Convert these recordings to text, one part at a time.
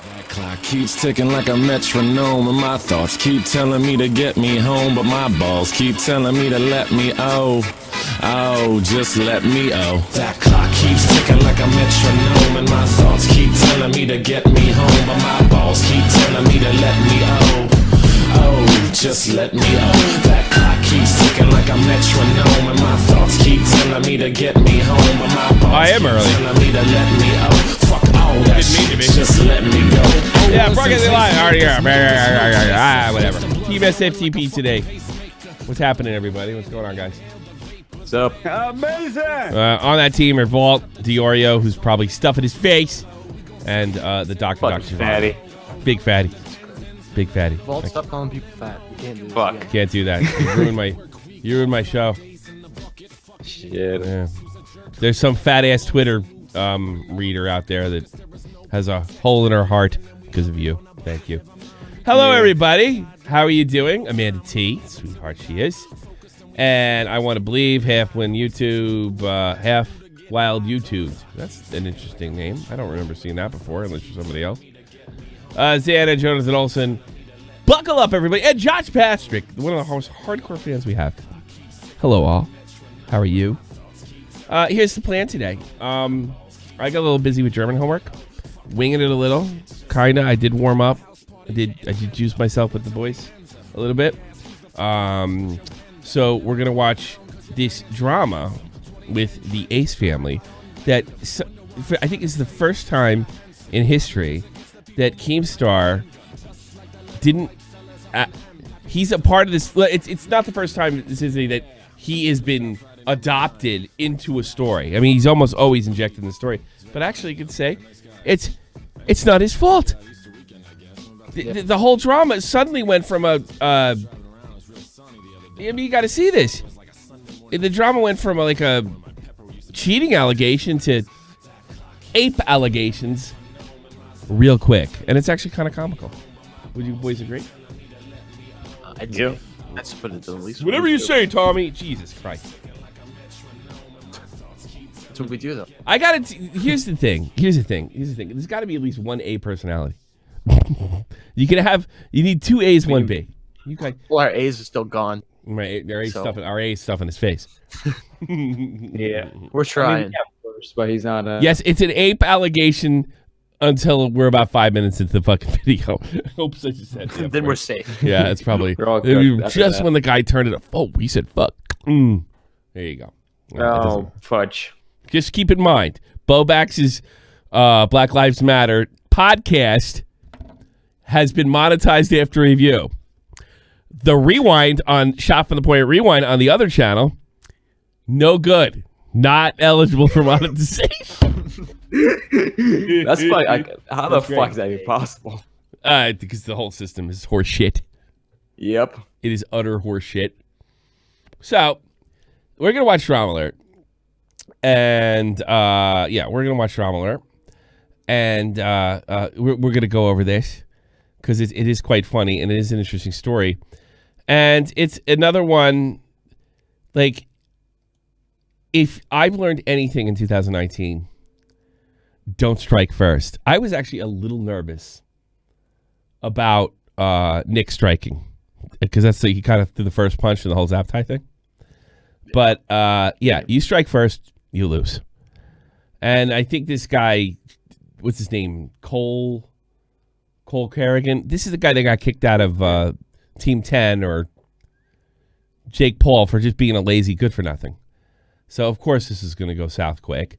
That clock keeps ticking like a metronome, and my thoughts keep telling me to get me home, but my balls keep telling me to let me just let me That clock keeps ticking like a metronome, and my thoughts keep telling me to get me home, but my balls keep telling me to let me just let me That clock keeps ticking like a metronome, and my thoughts keep telling me to get me home, but my balls keep telling me to let me Fuck all that shit, just let me go. Yeah, Brock is alive. Whatever. Team SFTP today. What's happening, everybody? What's going on, guys? What's up? Amazing! On that team are Vault, Diorio, who's probably stuffing his face, and the Dr. Fatty. Big fatty. Big fatty. Vault, stop calling people fat. You can't do Fuck. that. Can't do that. You ruined my show. Shit. Yeah. There's some fat ass Twitter reader out there that has a hole in her heart because of you. Thank you. Hello, everybody. How are you doing? Amanda T, sweetheart she is. And I want to believe half win YouTube, half wild YouTube. That's an interesting name. I don't remember seeing that before, unless you're somebody else. Xana, Jonathan Olson. Buckle up, everybody. And Josh Patrick, one of the most hardcore fans we have. Hello, all. How are you? Here's the plan today. I got a little busy with German homework. Winging it a little. Kinda. I did warm up. I did juice myself with the boys a little bit. So we're going to watch this drama with the Ace family that I think is the first time in history that KEEMSTAR didn't... he's a part of this... It's not the first time that he has been adopted into a story. I mean, he's almost always injected in the story. But actually, you could say it's not his fault. The whole drama suddenly went from I mean, you got to see this. The drama went from a cheating allegation to ape allegations real quick. And it's actually kind of comical. Would you boys agree? I do. That's put it to the least. Whatever you say, Tommy. Jesus Christ. That's what we do, though. I got to... Here's the thing. There's got to be at least one A personality. You need two A's, one B. Well, our A's are still gone. Right, our A's stuffing his face. Yeah. We're trying. First, but he's not. Yes, it's an ape allegation until we're about 5 minutes into the fucking video. Oops, I just said that. Then we're safe. Yeah, it's probably We're all good just that. when the guy turned it up. Oh, he said fuck. There you go. Oh, fudge. Just keep in mind, Bobax's Black Lives Matter podcast has been monetized after review. The rewind on Shot from the Point Rewind on the other channel, no good. Not eligible for monetization. That's funny. How the fuck is that even possible? Because the whole system is horse shit. Yep. It is utter horse shit. So, we're going to watch Drama Alert. And, we're going to watch Drama Alert. And we're going to go over this because it is quite funny and it is an interesting story. And it's another one, like, if I've learned anything in 2019, don't strike first. I was actually a little nervous about Nick striking because he kind of threw the first punch in the whole zap tie thing. But, you strike first, you lose. And I think this guy, what's his name? Cole Kerrigan. This is the guy that got kicked out of Team 10 or Jake Paul for just being a lazy good for nothing. So, of course, this is going to go south quick.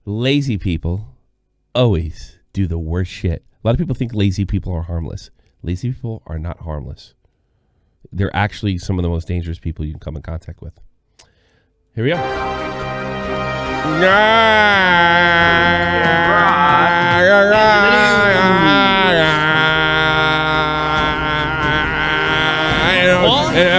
Lazy people always do the worst shit. A lot of people think lazy people are harmless. Lazy people are not harmless. They're actually some of the most dangerous people you can come in contact with. Here we go.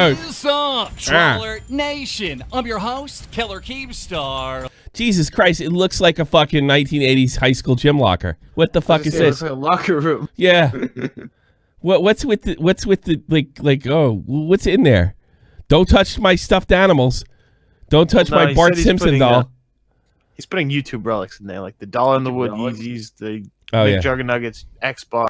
What's up, Troller Nation? I'm your host, Killer KEEMSTAR. Jesus Christ, it looks like a fucking 1980s high school gym locker. What the fuck is this? It looks like a locker room. Yeah. What's with the what's in there? Don't touch my stuffed animals. Don't touch my Bart Simpson doll. He's putting YouTube relics in there, like the Dollar in the Wood Yeezys, the Jugger Nuggets, Xbox,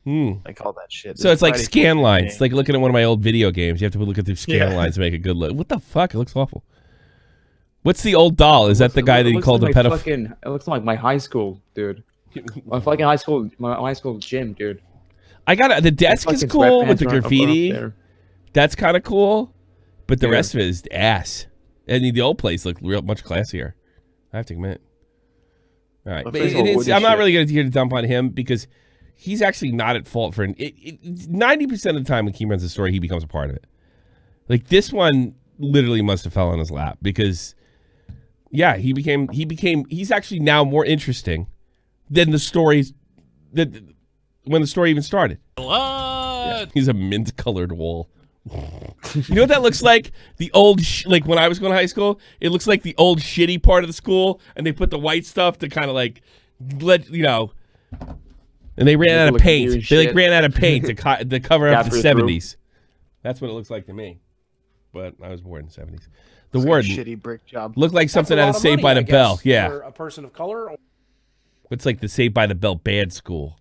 like all that shit. So it's like scan lines. It's like looking at one of my old video games. You have to look at the scan lines to make a good look. What the fuck? It looks awful. What's the old doll? Is that the guy that he called a pedophile? It looks like my high school, dude. My fucking high school gym, dude. I got the desk is cool with the graffiti. That's kind of cool, but the rest of it is ass. And the old place looked much classier. I have to admit. All right, but I'm not really going to here to dump on him because he's actually not at fault for 90% of the time when Keem runs a story, he becomes a part of it. Like this one, literally must have fell on his lap because, yeah, he's actually now more interesting than the stories that when the story even started. Yeah, he's a mint-colored wall. You know what that looks like? The old, like when I was going to high school, it looks like the old shitty part of the school, and they put the white stuff to kind of like, and they ran out of paint. They ran out of paint to cover up the 70s. That's what it looks like to me. But I was born in the 70s. The warden shitty brick job looked like something out of Saved by the Bell. Yeah, for a person of color. It's like the Saved by the Bell bad school.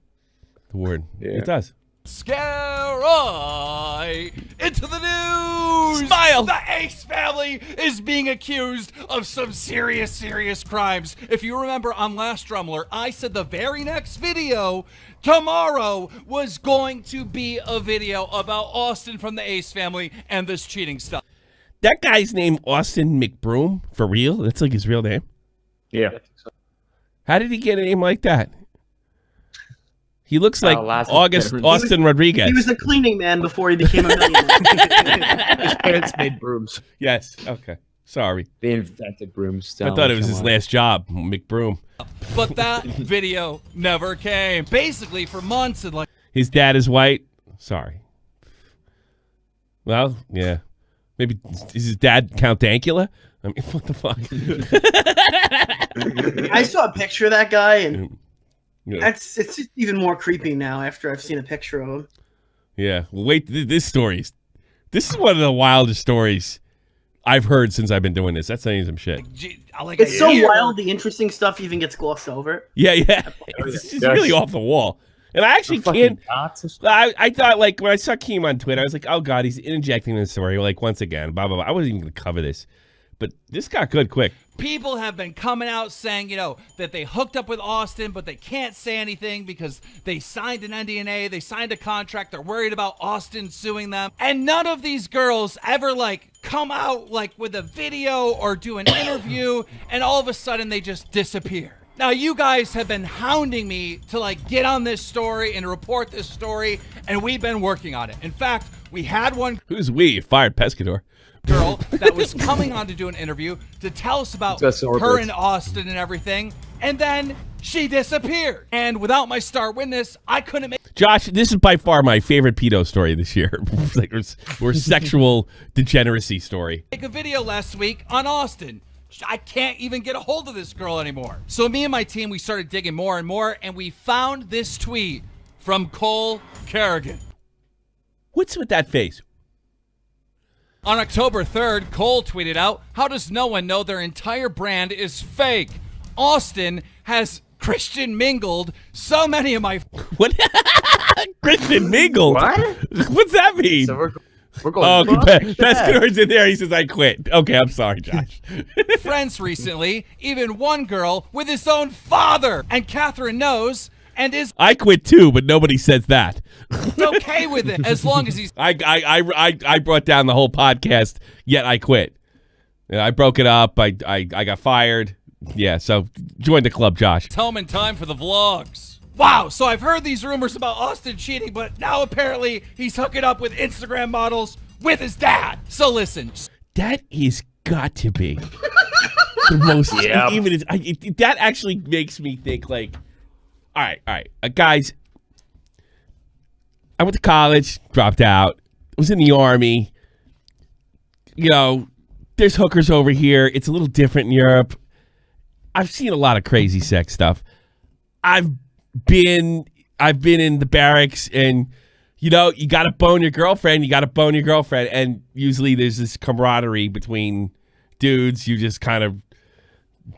The warden. Yeah. It does. Scare right into the news. Smile. The Ace family is being accused of some serious crimes. If you remember on Last Drumler, I said the very next video tomorrow was going to be a video about Austin from the Ace family and this cheating stuff. That guy's named Austin McBroom for real? That's like his real name? Yeah. How did he get a name like that? He looks like Austin Rodriguez. He was a cleaning man before he became a millionaire. His parents made brooms. Yes. Okay. Sorry. They invented brooms. I thought it was his last job, McBroom. But that video never came. Basically, for months, and like his dad is white. Sorry. Well, yeah. Maybe is his dad Count Dankula? I mean, what the fuck? I saw a picture of that guy, and it's just even more creepy now after I've seen a picture of him. Yeah. Well, wait, this is one of the wildest stories I've heard since I've been doing this. That's saying some shit. It's so wild, the interesting stuff even gets glossed over. Yeah. It's just really off the wall. And I actually can't. I thought, like, when I saw Keem on Twitter, I was like, oh, God, he's interjecting in the story, like, once again, blah, blah, blah. I wasn't even going to cover this. But this got good quick. People have been coming out saying, that they hooked up with Austin, but they can't say anything because they signed an NDA, they signed a contract, they're worried about Austin suing them. And none of these girls ever, come out, with a video or do an interview, and all of a sudden they just disappear. Now, you guys have been hounding me to, get on this story and report this story, and we've been working on it. In fact, we had one... Who's we? Fired Pescador. Girl that was coming on to do an interview to tell us about her and Austin and everything, and then she disappeared. And without my star witness, I couldn't make... Josh, this is by far my favorite pedo story this year. or sexual degeneracy story. Make a video last week on Austin. I can't even get a hold of this girl anymore. So me and my team, we started digging more and more, and we found this tweet from Cole Kerrigan. What's with that face? On October 3rd, Cole tweeted out, "How does no one know their entire brand is fake? Austin has Christian mingled so many of my..." What? Christian mingled? What? What's that mean? So we're going... Oh, Pescador's in there. He says, I quit. Okay, I'm sorry, Josh. Friends recently, even one girl with his own father. And Catherine knows and is... I quit too, but nobody says that. Okay with it, as long as he's... I brought down the whole podcast, yet I quit. I broke it up. I got fired. Yeah, so join the club, Josh. Home in time for the vlogs. Wow, so I've heard these rumors about Austin cheating, but now apparently he's hooking up with Instagram models with his dad. So listen. That is got to be the most... Yeah. That actually makes me think, all right. Guys, I went to college, dropped out, was in the Army. There's hookers over here. It's a little different in Europe. I've seen a lot of crazy sex stuff. I've been in the barracks, and you got to bone your girlfriend. And usually there's this camaraderie between dudes. You just kind of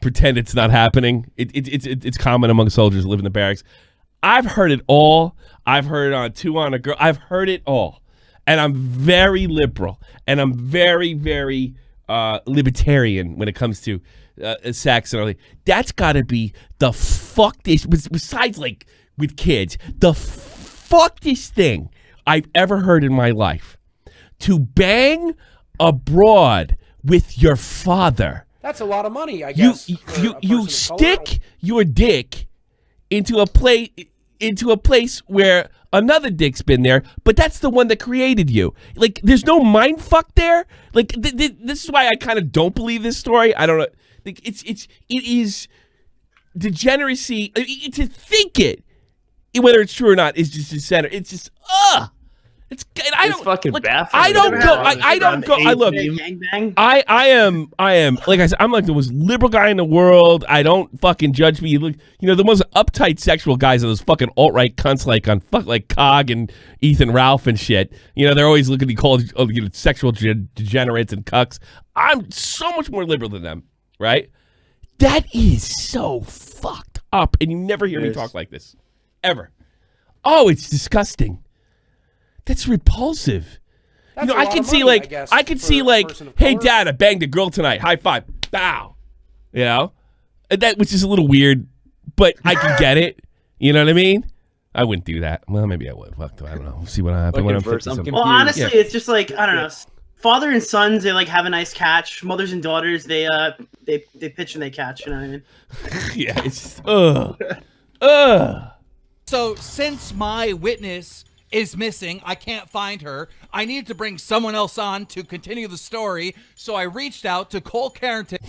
pretend it's not happening. It's common among soldiers who live in the barracks. I've heard it all. I've heard it on Two on a Girl. I've heard it all. And I'm very liberal. And I'm very, very libertarian when it comes to sex and all that. That's got to be the besides like with kids, the fuckiest thing I've ever heard in my life. To bang abroad with your father. That's a lot of money, I guess. You stick your dick into a place where another dick's been there, but that's the one that created you. Like, there's no mind fuck there. Like, this is why I kind of don't believe this story. I don't know. Like, it is degeneracy. To think it, whether it's true or not, is just center. It's just It's fucking like, baffling. I don't go. I look. I am like I said. I'm like the most liberal guy in the world. I don't fucking judge me. You look, the most uptight sexual guys are those fucking alt-right cunts like Cog and Ethan Ralph and shit. They're always looking to be called sexual degenerates and cucks. I'm so much more liberal than them, right? That is so fucked up, and you never hear me talk like this ever. Oh, it's disgusting. That's repulsive. That's I can see money, hey, Dad, I banged a girl tonight. High five. Bow. That, which is a little weird, but I can get it. You know what I mean? I wouldn't do that. Well, maybe I would. Fuck, I don't know. We'll see what happens when I'm 50. Well, honestly, it's just like, I don't know. Father and sons, they like have a nice catch. Mothers and daughters, they pitch and they catch. You know what I mean? Yeah, it's So since my witness is missing, I can't find her, I needed to bring someone else on to continue the story, so I reached out to Cole Carrington.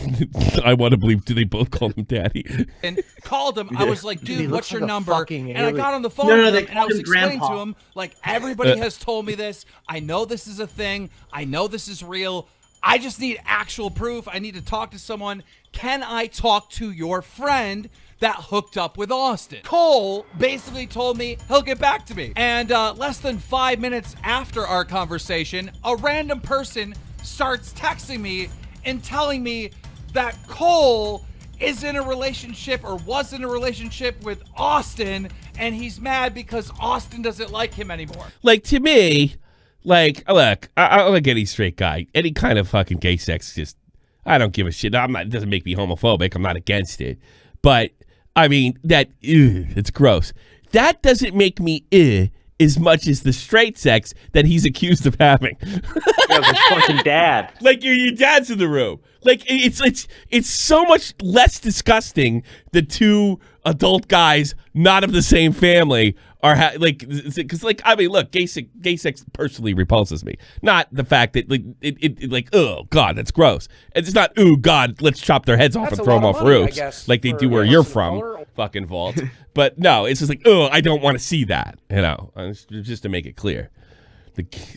I want to believe, do they both call him Daddy? And called him. I was like, dude, what's your number? And I got on the phone No, with they him, and I called was him explaining Grandpa. to him, like, everybody has told me this. I know this is a thing. I know this is real. I just need actual proof. I need to talk to someone. Can I talk to your friend that hooked up with Austin? Cole basically told me he'll get back to me. And less than 5 minutes after our conversation, a random person starts texting me and telling me that Cole is in a relationship or was in a relationship with Austin, and he's mad because Austin doesn't like him anymore. Like, to me, like, look, I like any straight guy. Any kind of fucking gay sex, just, I don't give a shit. It doesn't make me homophobic. I'm not against it. But I mean, it's gross. That doesn't make me as much as the straight sex that he's accused of having. Yeah, his fucking dad. Like, your dad's in the room. Like, it's so much less disgusting that two adult guys not of the same family are because I mean, look, gay sex personally repulses me. Not the fact that like oh god, that's gross. It's not oh god, let's chop their heads off and throw them off roofs like they do where you're from, fucking vault. But no, it's just like oh, I don't want to see that. Just to make it clear.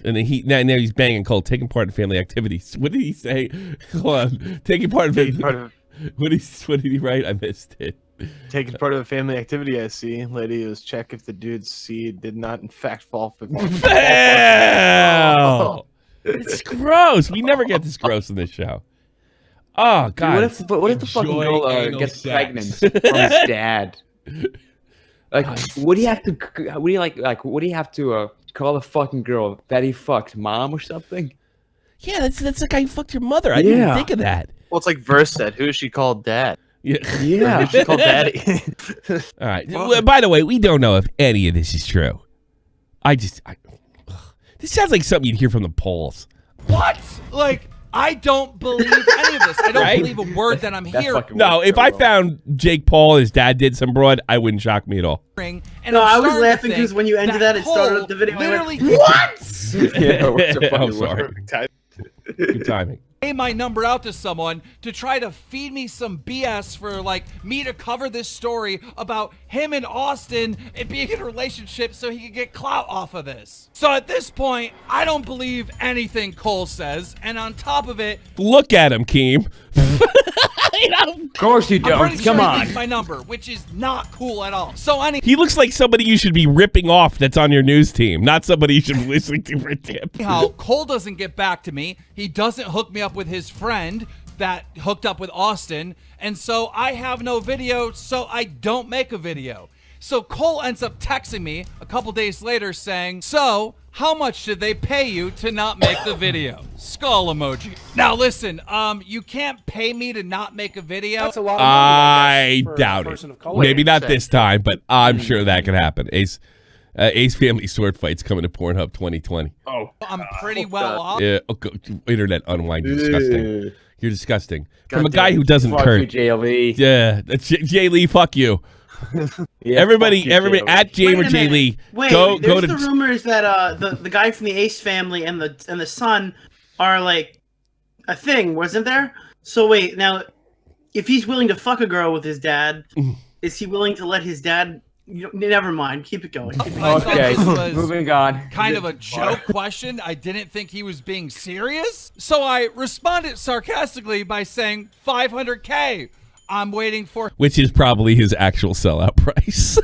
And then now he's banging Cole, taking part in family activities. What did he say? Hold on, taking part in. What did he write? I missed it. Taking part of a family activity, I see. Lady was check if the dude's seed did not in fact fall for. It's gross. We never get this gross in this show. Oh god. Dude, what if the fucking girl gets pregnant from his dad? Like, would he have to? Would he have to call the fucking girl that he fucked mom or something? Yeah, that's the guy who fucked your mother. I didn't even think of that. Well, it's like Verse said. Who is she called Dad? Yeah. Who is she called Daddy? All right. Well, by the way, we don't know if any of this is true. This sounds like something you'd hear from the polls. What? Like, I don't believe any of this. I don't believe a word that I'm hearing. No, if I found Jake Paul and his dad did some broad, I wouldn't shock me at all. And I was laughing because when you ended that, it started up the video. Literally, what? I'm sorry. Good timing. Pay my number out to someone to try to feed me some BS for like me to cover this story about him and Austin and being in a relationship so he could get clout off of this. So at this point, I don't believe anything Cole says, and on top of it, look at him, Keem. Of course you don't. I'm pretty Come sure on. he needs my number, which is not cool at all. So he looks like somebody you should be ripping off that's on your news team, not somebody you should be listening to for a tip. Anyhow, Cole doesn't get back to me. He doesn't hook me up with his friend that hooked up with Austin, and so I have no video, so I don't make a video. So Cole ends up texting me a couple days later saying, so how much did they pay you to not make the video? Skull emoji. Now listen, you can't pay me to not make a video. That's a lot of money, I guess, doubt for a it. person of color. Maybe not this time, but I'm sure that could happen. Ace Family Sword Fights coming to Pornhub 2020. Oh, I'm pretty well off. Yeah, internet unwind. You're disgusting. You're disgusting. From a damn. guy who doesn't fuck turn. you, Jay Lee. Yeah, Jay Lee, fuck you. Yeah, everybody, fuck you, everybody Jay Lee. at Jamer Jay Lee. Wait, go there's to the rumors that the guy from the Ace family and the son are like a thing, wasn't there? So wait, now if he's willing to fuck a girl with his dad, is he willing to let his dad? Never mind. Keep it going. Okay, This was moving on. kind of a joke question. I didn't think he was being serious. So I responded sarcastically by saying 500K. I'm waiting for which is probably his actual sellout price.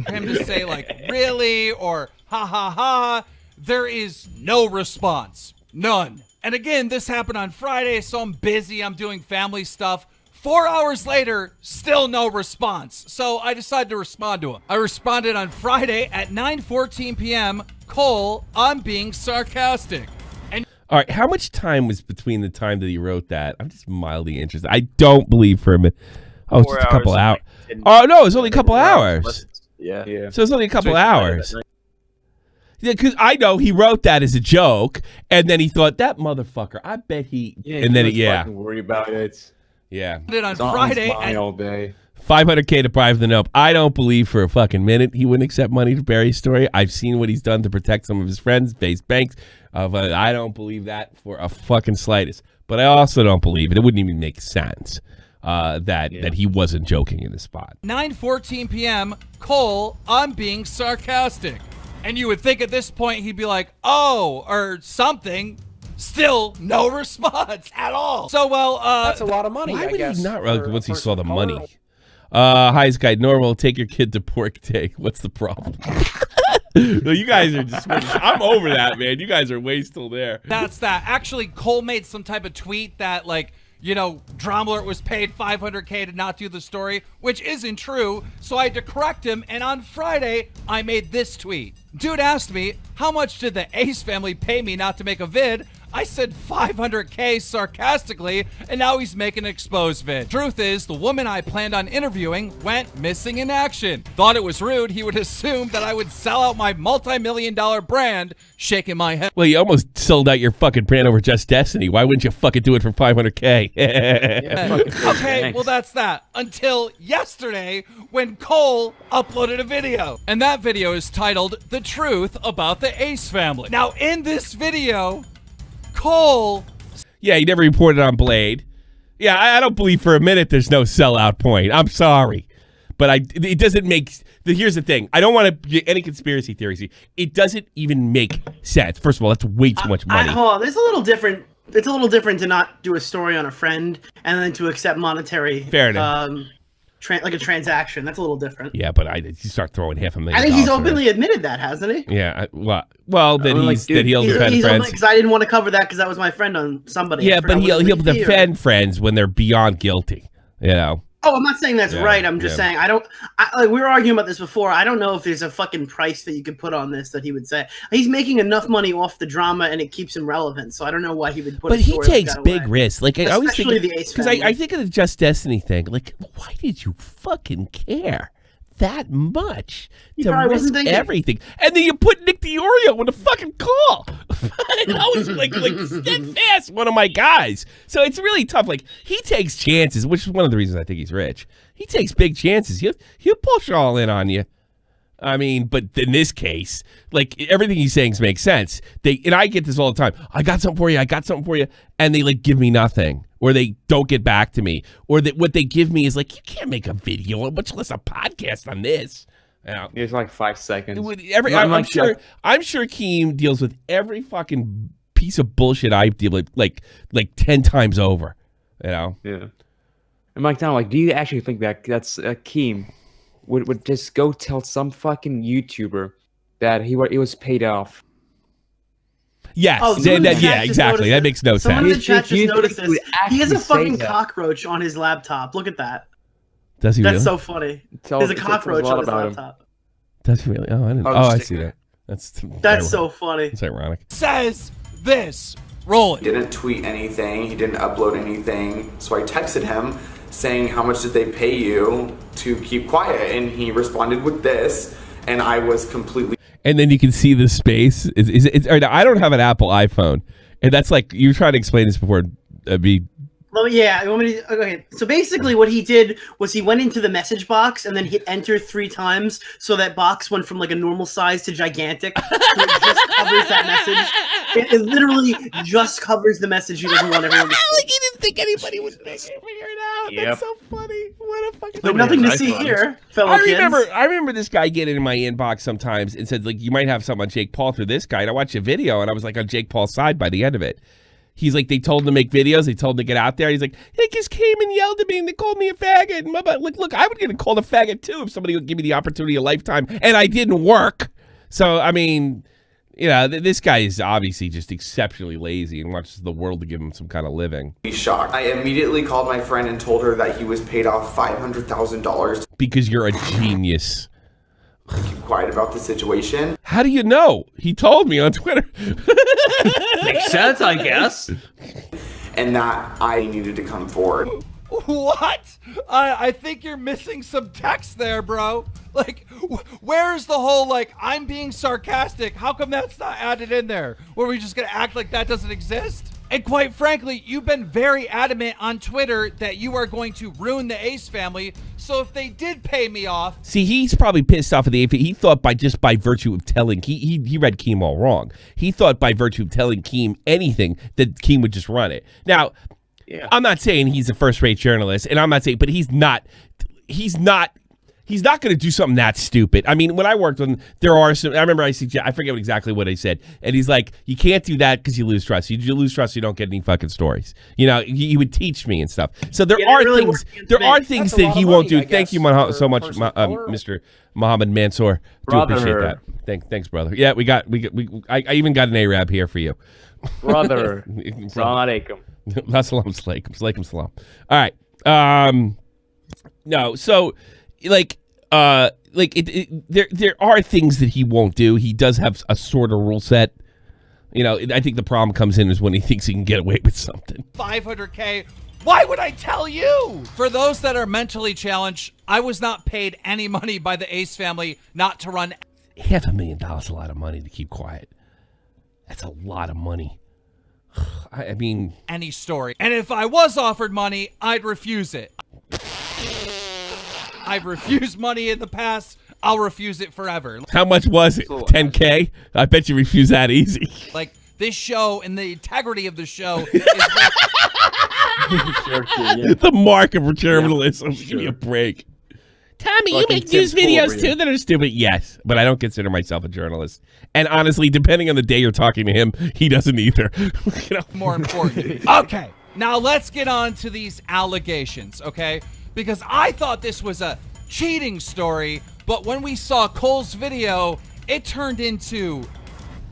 him to say like, really? Or ha ha ha. There is no response. None. And again, this happened on Friday, so I'm busy. I'm doing family stuff. 4 hours later, still no response. So I decided to respond to him. I responded on Friday at 9:14 p.m. Cole, I'm being sarcastic. And All right, how much time was between the time that he wrote that? I'm just mildly interested. I don't believe for a minute. Oh, it's 4 just a couple hours hours. and like 10 Oh, no, it's only a couple hours. Yeah. Yeah. So it's only a couple So he started hours. at night. Yeah, because I know he wrote that as a joke, and then he thought, that motherfucker, I bet he... Yeah, and then, he was fucking worried about it. Yeah. did on It's on Friday his mind at all day. 500K to bribe the nope. I don't believe for a fucking minute he wouldn't accept money to bury his story. I've seen what he's done to protect some of his friends, face banks. But I don't believe that for a fucking slightest. But I also don't believe it. It wouldn't even make sense that he wasn't joking in the spot. 9:14 p.m. Cole, I'm being sarcastic. And you would think at this point he'd be like, oh, or something. Still no response at all. So, well, That's a lot of money, Why I would guess. he not? for a Once he person saw of the color. money. Hi, Sky. Normal. Take your kid to Pork Day. What's the problem? No, you guys are just... I'm over that, man. You guys are way still there. that's that. Actually, Cole made some type of tweet that, like, you know, Dromler was paid 500K to not do the story, which isn't true. So I had to correct him. And on Friday, I made this tweet. Dude asked me, how much did the Ace family pay me not to make a vid? I said 500K sarcastically, and now he's making an exposed vid. Truth is, the woman I planned on interviewing went missing in action. Thought it was rude. He would assume that I would sell out my multi-million-dollar brand, shaking my head. Well, you almost sold out your fucking brand over Just Destiny. Why wouldn't you fucking do it for 500K? Okay, well, that's that. Until yesterday, when Cole uploaded a video. And that video is titled, The Truth About the Ace Family. Now, in this video, Cole... Yeah, he never reported on Blade. Yeah, I don't believe for a minute there's no sellout point. I'm sorry. But it doesn't make... Here's the thing. I don't want to get any conspiracy theories. It doesn't even make sense. First of all, that's way too much money. Hold on, there's a little different. It's a little different to not do a story on a friend and then to accept monetary. Fair enough. Like a transaction. That's a little different. Yeah, but you start throwing $500,000. I think he's openly admitted that, hasn't he? Yeah, well, then like, dude, he'll defend friends. Because I didn't want to cover that because that was my friend on somebody. Yeah, I but forgot he'll what it was. defend friends when they're beyond guilty. You know. Oh, I'm not saying that's Yeah, right. I'm just yeah. saying like we were arguing about this before. I don't know if there's a fucking price that you could put on this that he would say. He's making enough money off the drama and it keeps him relevant. So I don't know why he would put. But a he story like takes that big away. risks. Like I always think, Especially the Ace because family. I think of the Just Destiny thing. Like, why did you fucking care that much to probably risk wasn't thinking. everything? And then you put Nick DiOrio in a fucking call. That was like steadfast, one of my guys. So it's really tough. Like he takes chances, which is one of the reasons I think he's rich. He takes big chances. He'll push all in on you. I mean, but in this case, like everything he's saying makes sense. And I get this all the time. I got something for you. I got something for you. And they like give me nothing, or they don't get back to me, or that what they give me is like, you can't make a video, much less a podcast on this. You know, It's like 5 seconds. I'm sure Keem deals with every fucking piece of bullshit I deal with like 10 times over. You know. Yeah. And Mike Down, like, do you actually think that that's Keem would just go tell some fucking YouTuber that he was paid off? Yes. Oh, someone in the chat yeah, just exactly. noticed That it. makes no Someone in sense. the chat Do you just noticed think he this. would He has a actually say fucking that? cockroach on his laptop. Look at that. Does he That's really? so funny. Tells- There's a it tells cockroach lot on his about him. laptop. Does he really? Oh, I didn't. Oh, Oh, I sticker. see that. That's so funny. It's ironic. Says this. Roll it. Didn't tweet anything. He didn't upload anything. So I texted him saying, how much did they pay you to keep quiet? And he responded with this. And I was completely... And then you can see the space. I don't have an Apple iPhone. And that's like, you were trying to explain this before. Well, yeah. Okay. So basically, what he did was he went into the message box and then hit enter 3 times, so that box went from like a normal size to gigantic. So it just covers that message. It literally just covers the message he doesn't want everyone to see. Like, he didn't think anybody would figure it out. Yep. That's so funny. What a fucking. But nothing to see here, fellow kids. I remember this guy getting in my inbox sometimes and said, like, you might have something on Jake Paul through this guy. And I watched a video and I was like on Jake Paul's side by the end of it. He's like, they told him to make videos. They told him to get out there. He's like, they just came and yelled at me and they called me a faggot. And like, look, I would get called a faggot too if somebody would give me the opportunity a lifetime and I didn't work. So, I mean, you know, this guy is obviously just exceptionally lazy and wants the world to give him some kind of living. shocked. I immediately called my friend and told her that he was paid off $500,000 Because you're a genius. to keep quiet about the situation. How do you know? He told me on Twitter. Makes sense, I guess. And that I needed to come forward. What? I think you're missing some text there, bro. Like, where's the whole, like, I'm being sarcastic? How come that's not added in there? Were we just going to act like that doesn't exist? And quite frankly, you've been very adamant on Twitter that you are going to ruin the Ace family. So if they did pay me off... See, he's probably pissed off at the AP. He thought by virtue of telling... He read Keem all wrong. He thought by virtue of telling Keem anything that Keem would just run it. Now... Yeah. I'm not saying he's a first-rate journalist, and I'm not saying, but he's not going to do something that stupid. I mean, when I worked on, there are some, I remember I forget exactly what I said, and he's like, you can't do that because you lose trust. You lose trust, you don't get any fucking stories. You know, he would teach me and stuff. So there are things that he won't do. Thank you so much, Mr. Mohammed Mansour. Do appreciate that. Thanks, brother. Yeah, I even got an Arab here for you. Brother. Salam alaikum. Salaikum salam. All right. No, so like there are things that he won't do. He does have a sort of rule set. You know, I think the problem comes in is when he thinks he can get away with something. $500K. Why would I tell you? For those that are mentally challenged, I was not paid any money by the Ace family not to run. $500,000 is a lot of money to keep quiet. That's a lot of money. I mean... any story. And if I was offered money, I'd refuse it. I've refused money in the past. I'll refuse it forever. How much was it? $10K? I bet you refuse that easy. Like, this show and the integrity of the show is... The mark of journalism. Give me a break. Tommy, you make news videos too that are stupid. Yes, but I don't consider myself a journalist. And honestly, depending on the day you're talking to him, he doesn't either. You know? More important. Okay, now let's get on to these allegations, okay? Because I thought this was a cheating story, but when we saw Cole's video, it turned into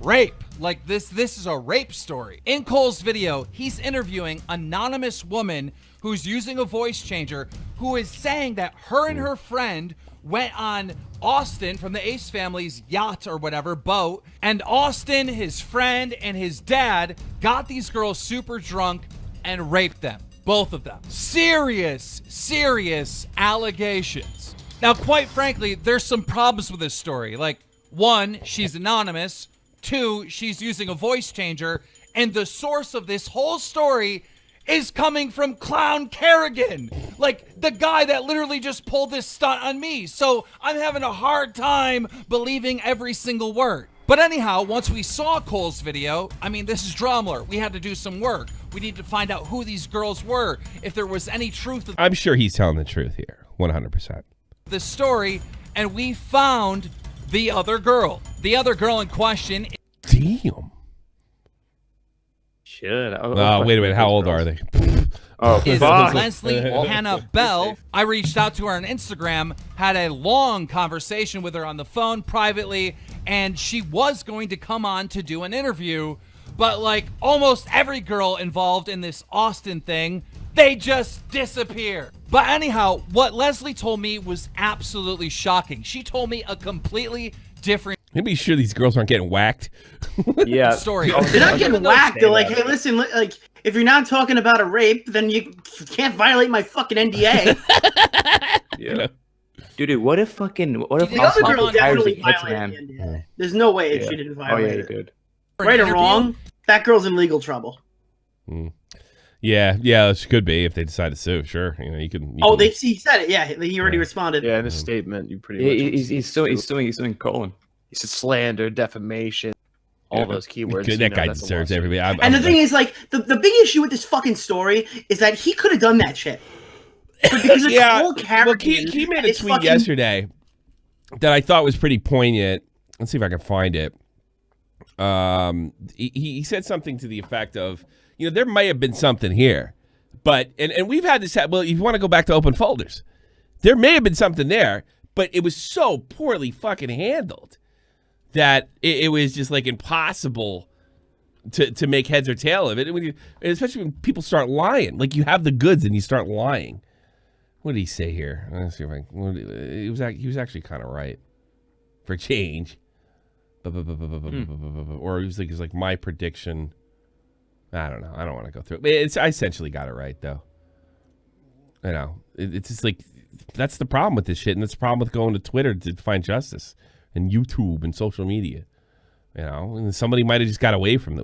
rape. Like this is a rape story. In Cole's video, he's interviewing an anonymous woman who's using a voice changer, who is saying that her and her friend went on Austin from the Ace family's yacht or whatever, boat, and Austin, his friend, and his dad got these girls super drunk and raped them. Both of them. Serious allegations. Now, quite frankly, there's some problems with this story. Like, 1, she's anonymous. 2, she's using a voice changer. And the source of this whole story is coming from Clown Kerrigan, like the guy that literally just pulled this stunt on me. So I'm having a hard time believing every single word. But anyhow, once we saw Cole's video, I mean, this is drama alert. We had to do some work. We need to find out who these girls were, if there was any truth. I'm sure he's telling the truth here, 100%. The story, and we found the other girl. The other girl in question. Damn. Shit. Oh, wait a minute. How old are they? Is Leslie Hannah Bell. I reached out to her on Instagram, had a long conversation with her on the phone privately, and she was going to come on to do an interview. But like almost every girl involved in this Austin thing, they just disappear. But anyhow, what Leslie told me was absolutely shocking. She told me a completely different Maybe sure these girls aren't getting whacked. Yeah. story. They're not getting whacked. They're like, hey, listen, like, if you're not talking about a rape, then you can't violate my fucking NDA. Yeah. Dude, what if the other girl definitely violated the NDA. There's no way she didn't violate it. Dude. Right or wrong, that girl's in legal trouble. Yeah, it could be if they decide to sue. Sure, you can. He said it. Yeah, he already responded. Yeah, in a statement, you pretty much. He's suing Colin. He said slander, defamation, all those keywords. That guy deserves everybody. And the thing is, like, the big issue with this fucking story is that he could have done that shit. But because of Cole Carrigan, he made a tweet yesterday that I thought was pretty poignant. Let's see if I can find it. He said something to the effect of, there might have been something here, but and we've had this. Well, if you want to go back to open folders, there may have been something there, but it was so poorly fucking handled that it was just like impossible to make heads or tail of it. Especially when people start lying, like you have the goods and you start lying. What did he say here? Let's see if he was actually kind of right for change. Or he was like my prediction. I don't know. I don't want to go through it. I essentially got it right though. It's just like that's the problem with this shit, and that's the problem with going to Twitter to find justice and YouTube and social media. And somebody might have just got away from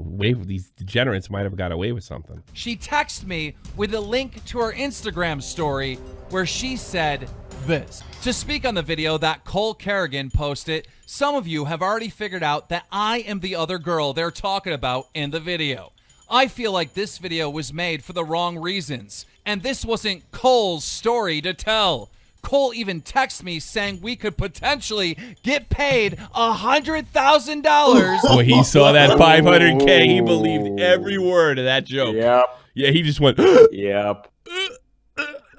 these degenerates might have got away with something. She texted me with a link to her Instagram story where she said this. To speak on the video that Cole Carrigan posted, some of you have already figured out that I am the other girl they're talking about in the video. I feel like this video was made for the wrong reasons, and this wasn't Cole's story to tell. Cole even texted me saying we could potentially get paid $100,000. When he saw that $500K, he believed every word of that joke. Yep. Yeah, he just went, yep.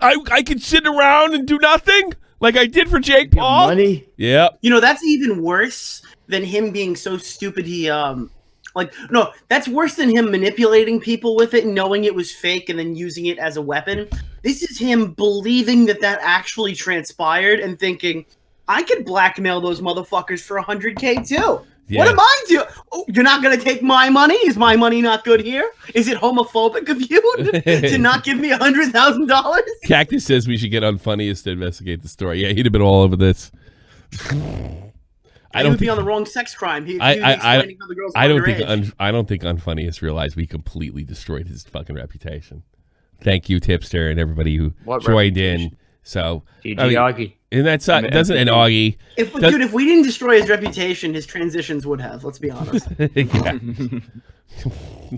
I could sit around and do nothing like I did for Jake Paul? Money? Yep. That's even worse than him being so stupid no, that's worse than him manipulating people with it and knowing it was fake and then using it as a weapon. This is him believing that actually transpired and thinking, I could blackmail those motherfuckers for $100K too. Yeah. What am I doing? Oh, you're not going to take my money? Is my money not good here? Is it homophobic of you to not give me $100,000? Cactus says we should get Unfunniest to investigate the story. Yeah, he'd have been all over this. He would be on the wrong sex crime. I don't think Unfunniest realized we completely destroyed his fucking reputation. Thank you, Tipster, and everybody who joined in. So, Augie. And that's doesn't an Augie. If we didn't destroy his reputation, his transitions would have. Let's be honest.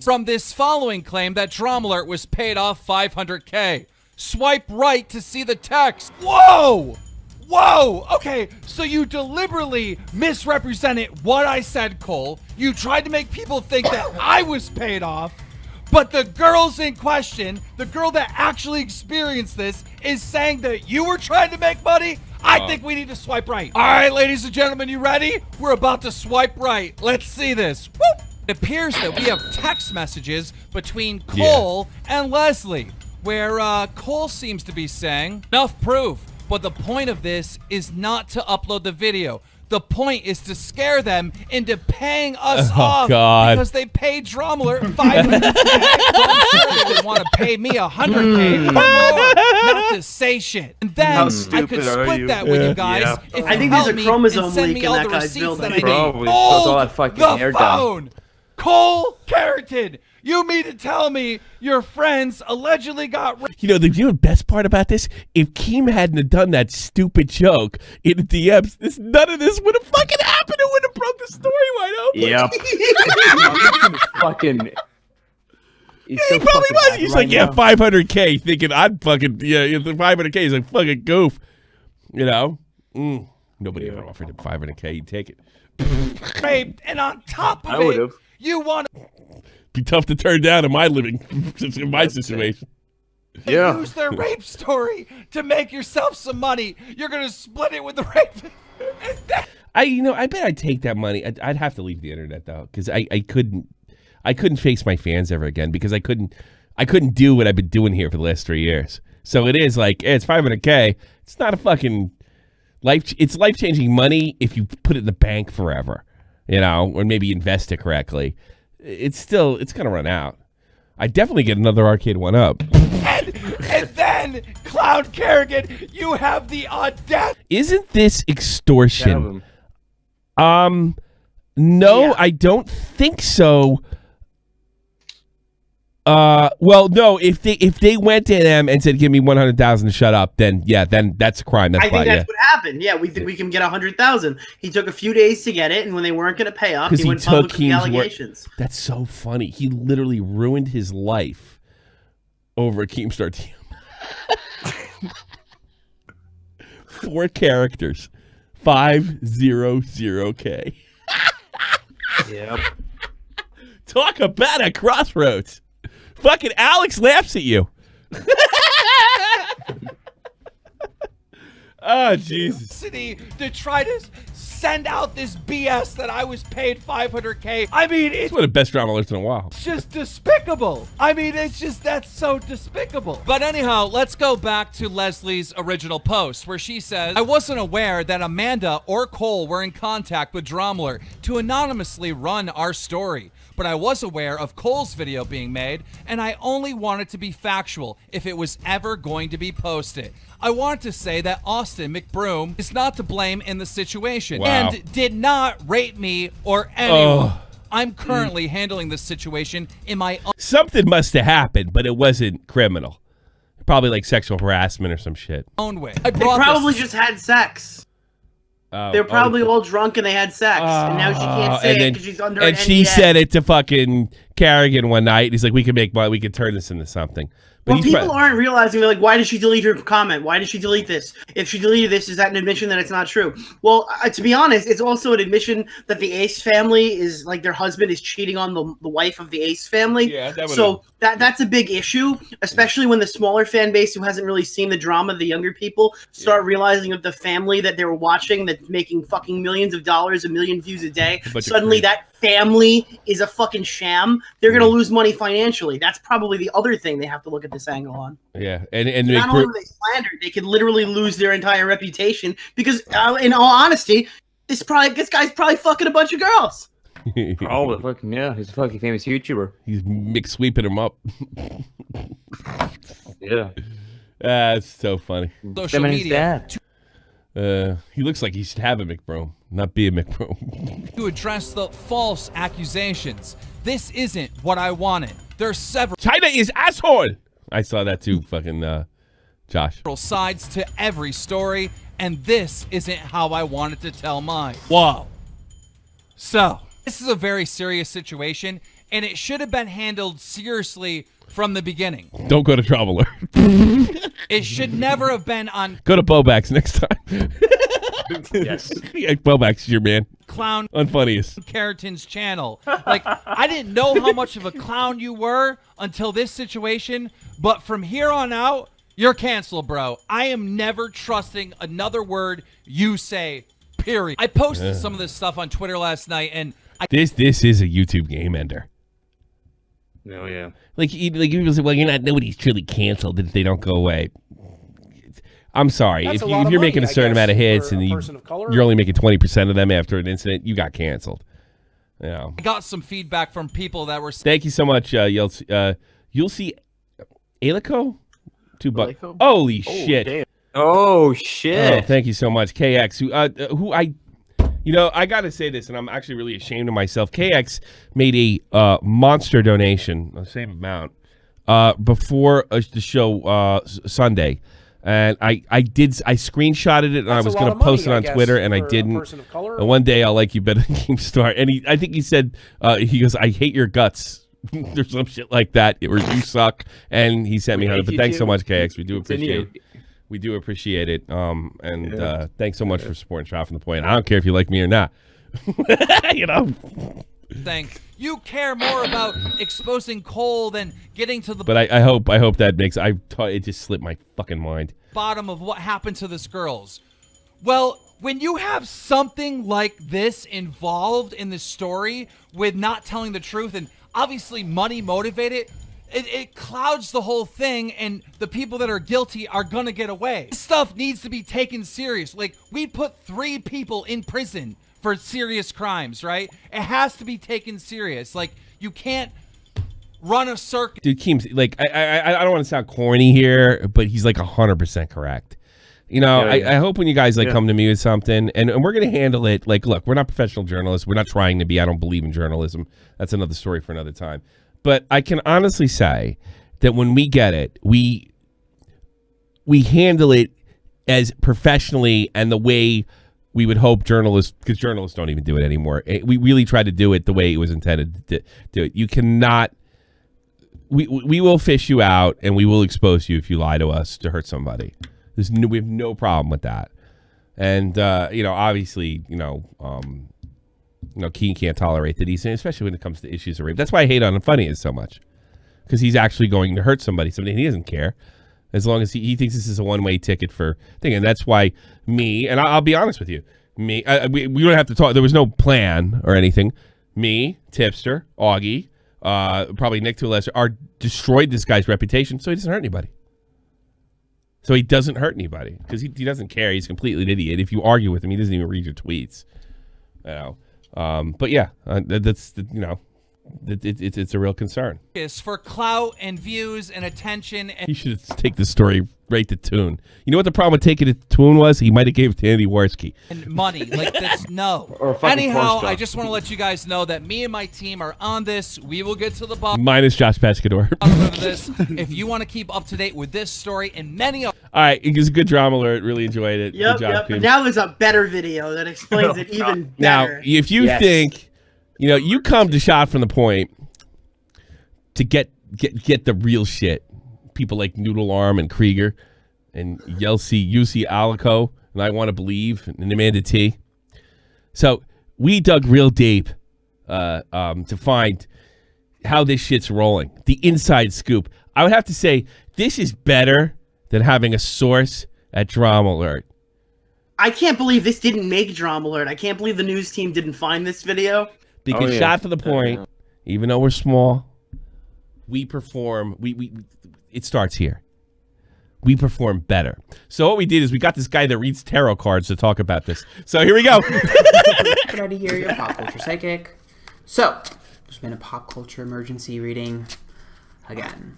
From this following claim that Drama Alert was paid off $500K. Swipe right to see the text. Whoa! Okay, so you deliberately misrepresented what I said, Cole. You tried to make people think that I was paid off, but the girls in question, the girl that actually experienced this, is saying that you were trying to make money? I think we need to swipe right. All right, ladies and gentlemen, you ready? We're about to swipe right. Let's see this. Woo! It appears that we have text messages between Cole and Leslie, where Cole seems to be saying, enough proof. But the point of this is not to upload the video. The point is to scare them into paying us off because they paid Drama Alert $500K. I'm sure they would want to pay me $100K or more, not to say shit. And then I could split that with you guys if I think there's a chromosome leak in that guy's building. All that fucking air down. Cole Carrigan, you mean to tell me your friends allegedly got raped? The best part about this, if Keem hadn't have done that stupid joke in the DMs, none of this would have fucking happened. It would have broke the story wide open. Yep. Fucking. He probably was. He's like, yeah, $500K, thinking I'd fucking, the $500K is a fucking goof. Nobody ever offered him $500K. He'd take it. Raped, and on top of it, you want to be tough to turn down in my situation. Yeah. Use their rape story to make yourself some money. You're gonna split it with the rape. I bet I'd take that money. I'd have to leave the internet though, because I couldn't. I couldn't face my fans ever again because I couldn't do what I've been doing here for the last 3 years. So it is like, it's $500K. It's not a fucking it's life-changing money if you put it in the bank forever, you know, or maybe invest it correctly. It's going to run out. I definitely get another arcade one up. And then, Clown Kerrigan, you have the audacity. Isn't this extortion? No, yeah. I don't think so. Well, no. If they went to them and said, "Give me 100,000 to shut up," then that's a crime. I think that's what happened. Yeah, we think we can get 100,000. He took a few days to get it, and when they weren't going to pay up, he went public with the allegations. That's so funny. He literally ruined his life over a KEEMSTAR team. 4 characters, 500K. Yep. Talk about a crossroads. Fucking Alex laughs at you. Oh, Jesus. To try to send out this BS that I was paid $500K. I mean, it's one of the best drama alerts in a while. It's just despicable. I mean, that's so despicable. But anyhow, let's go back to Leslie's original post where she says, I wasn't aware that Amanda or Cole were in contact with Dromler to anonymously run our story. But I was aware of Cole's video being made, and I only wanted to be factual if it was ever going to be posted. I want to say that Austin McBroom is not to blame in the situation and did not rape me or anyone. I'm currently handling this situation in my own. Something must have happened, but it wasn't criminal. Probably like sexual harassment or some shit. Own way. They probably just had sex. They're probably all drunk and they had sex, and now she can't say it because she's under an NDA. And she said it to fucking Kerrigan one night. He's like, "We can make money. We can turn this into something." But well, people aren't realizing, they're like, why did she delete her comment? Why did she delete this? If she deleted this, is that an admission that it's not true? Well, to be honest, it's also an admission that the Ace family is, like, their husband is cheating on the wife of the Ace family. Yeah, that's a big issue, especially when the smaller fan base who hasn't really seen the drama, the younger people, start realizing of the family that they were watching that's making fucking millions of dollars, 1 million views a day. Suddenly that family is a fucking sham. They're going to lose money financially. That's probably the other thing they have to look at this angle on. Yeah, and not only are they slandered, they could literally lose their entire reputation because, in all honesty, this guy's probably fucking a bunch of girls. Probably fucking he's a fucking famous YouTuber. He's sweeping him up. Yeah, that's so funny. Social media. He looks like he should have a McBroom, not be a McBroom. To address the false accusations. This isn't what I wanted. There's several. China is asshole. I saw that too, fucking Josh. Sides to every story, and this isn't how I wanted to tell mine. Wow. So, this is a very serious situation, and it should have been handled seriously from the beginning. Don't go to Traveler. It should never have been on. Go to Bobax next time. Yes. Yeah, Bobax is your man. Clown Unfunniest. Keratin's channel. Like, I didn't know how much of a clown you were until this situation, but from here on out, you're canceled, bro. I am never trusting another word you say, period. I posted some of this stuff on Twitter last night, and this is a YouTube game ender. Oh, yeah. Like people say, well, nobody's truly canceled if they don't go away. I'm sorry. If you're making a certain amount of hits and you're only making 20% of them after an incident, you got canceled. You know. I got some feedback from people that were. Thank you so much. You'll see Alico? $2. Holy shit. Damn. Oh shit. Oh, thank you so much. KX, who I got to say this, and I'm actually really ashamed of myself. KX made a monster donation, the same amount, before the show Sunday. And I screenshotted it, and I was going to post it on Twitter, and I didn't. And one day I'll like you better than KEEMSTAR. And I think he said, he goes, I hate your guts. There's some shit like that, or you suck. And he sent me 100. But thanks so much, KX. We do appreciate it. We do appreciate it. Thanks so much for supporting Shot from the Point. I don't care if you like me or not. You know. Thanks. You care more about exposing Cole than getting to the. But I hope that makes. It just slipped my fucking mind. Bottom of what happened to this girls. Well, when you have something like this involved in the story with not telling the truth, and obviously money motivated, it clouds the whole thing, and the people that are guilty are gonna get away. This stuff needs to be taken serious. Like, we put 3 people in prison for serious crimes, right? It has to be taken serious. Like, you can't run a circuit. Dude, Keems, like, I don't want to sound corny here, but he's like 100% correct. You know, I hope when you guys like come to me with something, and we're gonna handle it. Like, look, we're not professional journalists. We're not trying to be. I don't believe in journalism. That's another story for another time. But I can honestly say that when we get it, we handle it as professionally and the way we would hope journalists, because journalists don't even do it anymore. We really try to do it the way it was intended to do it. You cannot. We will fish you out and we will expose you if you lie to us to hurt somebody. We have no problem with that. And you know, obviously, Keen can't tolerate that he's, especially when it comes to issues of rape. That's why I hate on Unfunny is so much, because he's actually going to hurt somebody someday, and he doesn't care as long as he thinks this is a one-way ticket for thing. And that's why me, and I'll be honest with you, we don't have to talk. There was no plan or anything. Me, Tipster, Augie, probably Nick to a lesser, destroyed this guy's reputation, so he doesn't hurt anybody. So he doesn't hurt anybody because he doesn't care. He's completely an idiot. If you argue with him, he doesn't even read your tweets. You know. But yeah, that's it's a real concern. It's for clout and views and attention. And he should take the story right to Toon. You know what the problem with taking it to Toon was? He might have gave it to Andy Warski. And money, like this, no. Anyhow, I just want to let you guys know that me and my team are on this. We will get to the bottom. Minus Josh Pescador. Of this. If you want to keep up to date with this story and many of. All right, it was a good drama alert. Really enjoyed it. Yep, good job, But now there's a better video that explains it even better. Now, if you think, you come to Shot from the Point to get the real shit. People like Noodle Arm and Krieger and UC Alico, and I Want to Believe, and Amanda T. So we dug real deep to find how this shit's rolling. The inside scoop. I would have to say this is better than having a source at Drama Alert. I can't believe this didn't make Drama Alert. I can't believe the news team didn't find this video. Because Shot from the Point, even though we're small, we perform. It starts here. We perform better. So what we did is we got this guy that reads tarot cards to talk about this. So here we go. Ready to hear your pop culture psychic. So there's been a pop culture emergency reading again.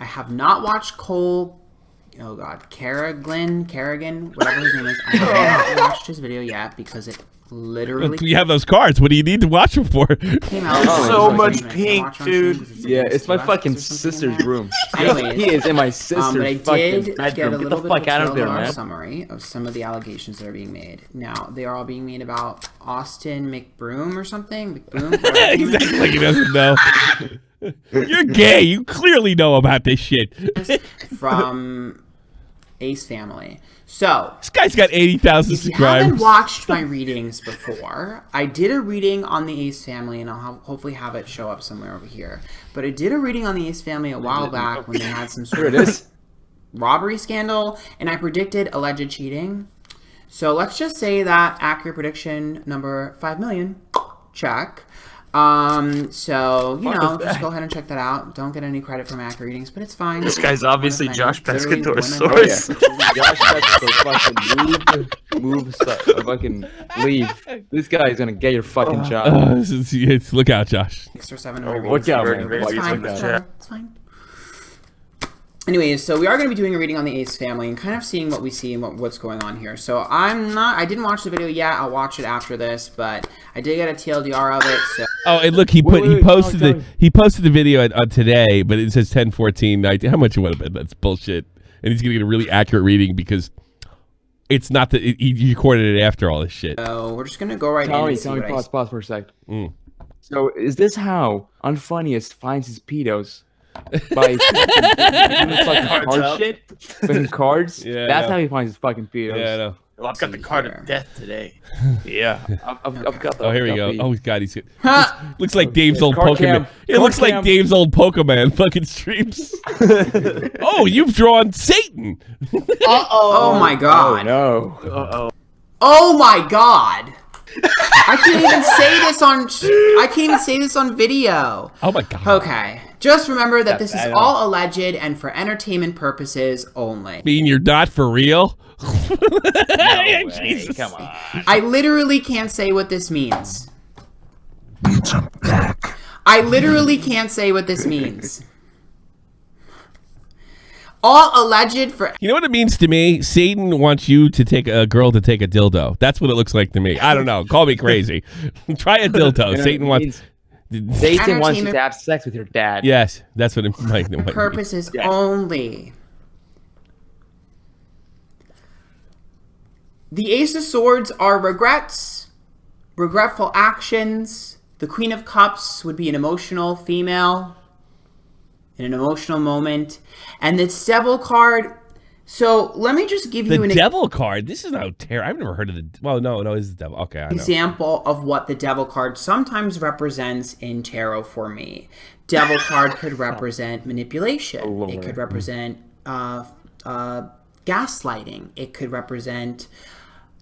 I have not watched Kerrigan, whatever his name is. I have not watched his video yet because it literally. You have those cards. What do you need to watch them for? Came out so much pink, dude. Yeah, it's my fucking sister's room. Anyways, he is in my sister's but I fucking did bedroom. get a little bit fuck out of there, man. man. Summary of some of the allegations that are being made. Now, they are all being made about Austin McBroom or something. McBroom? Exactly like he doesn't know. You're gay. You clearly know about this shit. From Ace Family. So this guy's got 80,000 subscribers. If you haven't watched my readings before, I did a reading on the Ace Family, and I'll hopefully have it show up somewhere over here. But I did a reading on the Ace Family a while back when they had some sort of robbery scandal, and I predicted alleged cheating. So let's just say that accurate prediction number 5 million, check. So, just go ahead and check that out. Don't get any credit for my accurate readings, but it's fine. This guy's obviously Josh Pescador's source. Josh Pescador, fucking leave. This guy's gonna get your fucking job. Look out, Josh. 6 or 7 look out, man. It's fine. Anyways, so we are going to be doing a reading on the Ace Family and kind of seeing what we see and what's going on here. So I didn't watch the video yet. I'll watch it after this, but I did get a TLDR of it. So. Oh, and look, he posted the video on today, but it says 10/14/19. How much you want to bet? That's bullshit. And he's going to get a really accurate reading because it's not that he recorded it after all this shit. So we're just going to go right in. Tell me, pause for a sec. So is this how Unfunniest finds his pedos? By fucking cards. Yeah, that's how he finds his fucking pedos. Yeah, I know. Well, I've got the card of death today. Yeah. I've got the. Oh, here we go. Oh, God, he's good. Looks like Dave's old Pokemon. It looks like Dave's old Pokemon fucking streams. Oh, you've drawn Satan. Oh my God. Oh no. Oh my God. I can't even say this on. I can't even say this on video. Oh my god. Okay. Just remember that this is all alleged and for entertainment purposes only. Mean you're not for real? No Jesus. Come on. I literally can't say what this means. I literally can't say what this means. All alleged for. You know what it means to me? Satan wants you to take a girl to take a dildo. That's what it looks like to me. I don't know. Call me crazy. Try a dildo. You know, Satan wants. Satan wants you to have sex with your dad. Yes, that's what it might. Purposes only. The Ace of Swords are regrets, regretful actions. The Queen of Cups would be an emotional female in an emotional moment. And this Devil card. So let me just give you an Devil card. This is no terror. I've never heard of the. Well, no, it's the Devil. Okay, I know. Example of what the Devil card sometimes represents in tarot for me. Devil card could represent manipulation. It could represent gaslighting. It could represent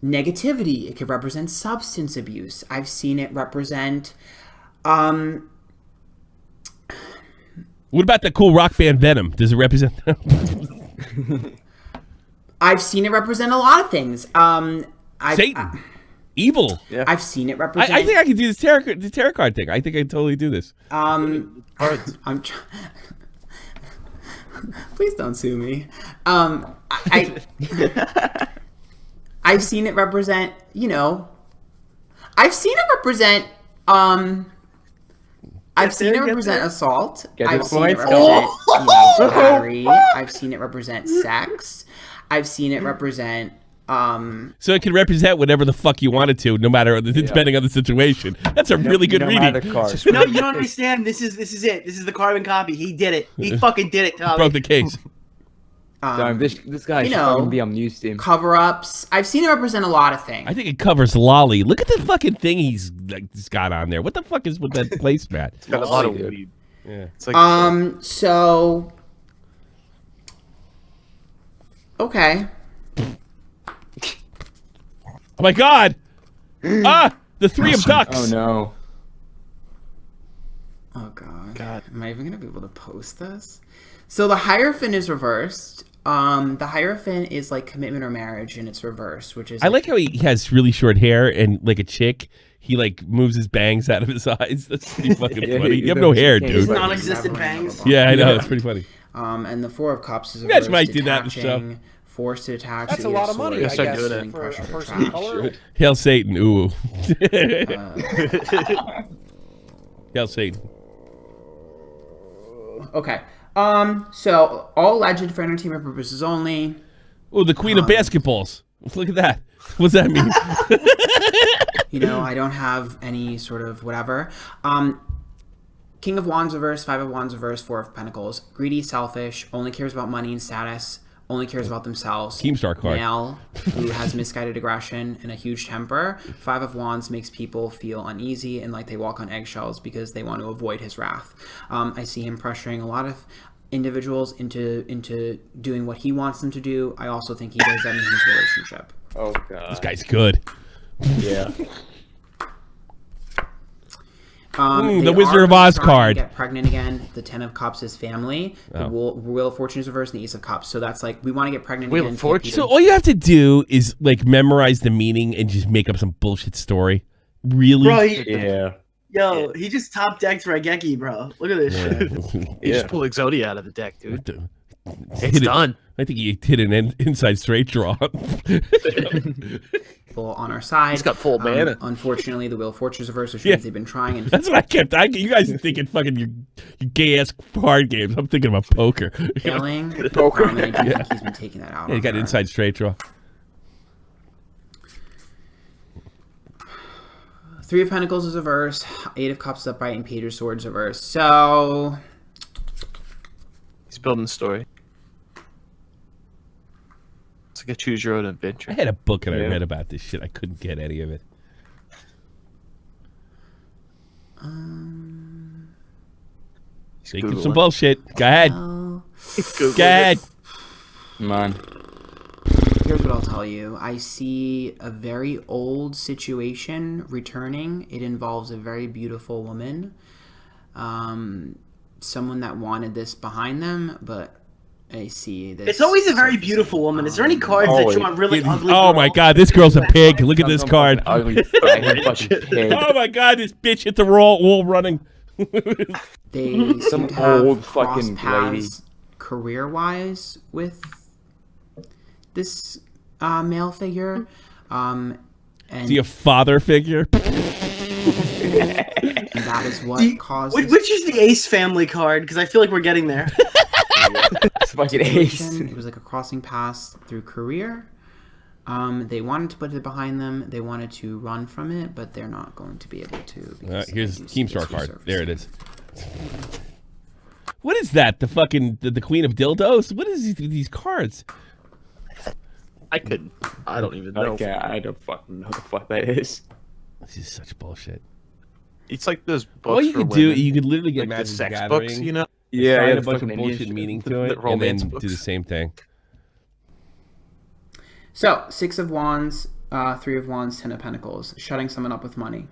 negativity. It could represent substance abuse. I've seen it represent. What about the cool rock band Venom? Does it represent them? I've seen it represent a lot of things. Satan. Evil. Yeah. I've seen it represent. I think I can do this tarot card thing. I think I can totally do this. Please don't sue me. I've seen it represent, I've seen it represent, assault. I've seen it represent, battery. I've seen it represent sex. I've seen it represent, So it can represent whatever the fuck you want it to, no matter, depending on the situation. That's a really good reading. No, you don't understand. This is it. This is the carbon copy. He did it. He fucking did it, Tommy. Broke the case. This guy should fucking be on news team. Cover-ups. I've seen it represent a lot of things. I think it covers Lolly. Look at the fucking thing he's got on there. What the fuck is with that placemat? It's got a lot of weed. Yeah. It's like, so... Okay. Oh my god! The Three of Ducks! Oh no. Oh god. Am I even gonna be able to post this? So the Hierophant is reversed. The Hierophant is like commitment or marriage, and it's reversed, which is. I like how he has really short hair and like a chick. He like moves his bangs out of his eyes. That's pretty fucking funny. You have no hair, dude. His non-existent bangs. Yeah, I know. It's pretty funny. And the Four of Cups is you guys might do that in the show. Forced to detach. That's a lot of money, I guess, for a person of color. Hail Satan, ooh. Hail Satan. Okay. So all alleged for entertainment purposes only. Oh, the Queen of Basketballs. Look at that. What's that mean? I don't have any sort of whatever. King of Wands reverse, Five of Wands reverse, Four of Pentacles. Greedy, selfish, only cares about money and status, only cares about themselves. KEEMSTAR card. Male, who has misguided aggression and a huge temper. Five of Wands makes people feel uneasy and like they walk on eggshells because they want to avoid his wrath. I see him pressuring a lot of individuals into doing what he wants them to do. I also think he does that in his relationship. Oh god. This guy's good. Yeah. The Wizard of Oz card. Get pregnant again. The Ten of Cups is family. The Wheel of Fortune is reversed, and the Ace of Cups. So that's like we want to get pregnant Wheel again. of Fortune. So all you have to do is like memorize the meaning and just make up some bullshit story. Really? Bro, Yo, he just top decked Raigeki, bro. Look at this shit. He just pulled Exodia out of the deck, dude. It's done. I think he hit an inside straight draw. On our side. He's got full mana. Unfortunately, the Wheel of Fortune is reversed, which means they've been trying. And that's what I kept. You guys are thinking fucking your gay ass card games. I'm thinking about poker. Failing. Poker. I do think he's been taking that out. Yeah, he got inside straight draw. Three of Pentacles is reversed. Eight of Cups is upright, and Page of Swords is reversed. So he's building a story. It's like a choose your own adventure. I had a book and I read about this shit. I couldn't get any of it. Think of some bullshit. Go ahead. Go ahead. Come on. here's what I'll tell you. I see a very old situation returning. It involves a very beautiful woman. Someone that wanted this behind them, but I see this. It's always a very beautiful woman. Is there any cards that you want really ugly? Oh my god, this girl's a pig. Look at this card. Ugly fucking pig. Oh my god, this bitch hit the wall running. They Some old fucking lady. Career-wise with this male figure. And Is he a father figure? that is what caused. Which is the Ace family card? Because I feel like we're getting there. It's fucking Ace. It was like a crossing paths through career. They wanted to put it behind them. They wanted to run from it, but they're not going to be able to. Here's KEEMSTAR card. There it is. What is that? The fucking the Queen of Dildos? What is these cards? I don't even know. Okay, I don't fucking know what the fuck that is. This is such bullshit. It's like those books. All you for could do, women, you could literally get like the Magic sex Gathering, books, you know? assign Yeah, a bunch of bullshit meaning to it, and then do the same thing. So 6 of Wands, 3 of Wands, 10 of Pentacles, shutting someone up with money.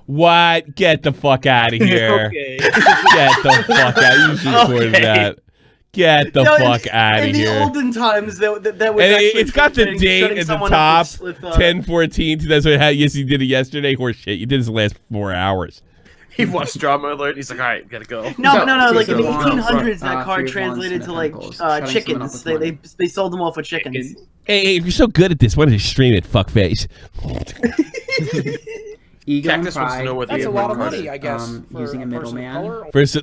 What? Get the fuck out of here! Okay. Get the fuck out! You should record that. Get the fuck out of here! In the olden times, that was And actually it's got the date at the top, 10/14/2008. Yes, he did it yesterday. Horse shit! You did this the last 4 hours. He watched Drama Alert. He's like, all right, gotta go. No. Like six in the of wands, 1800s, that 3 card of translated wands, to 10 of like pentacles, shutting chickens. someone up with They sold them off for chickens. Hey, if you're so good at this, why don't you stream it, fuckface? Ego and Cactus wants to pride. know what That's the a lot of card money, is. I guess. For using a person of middleman. color. First,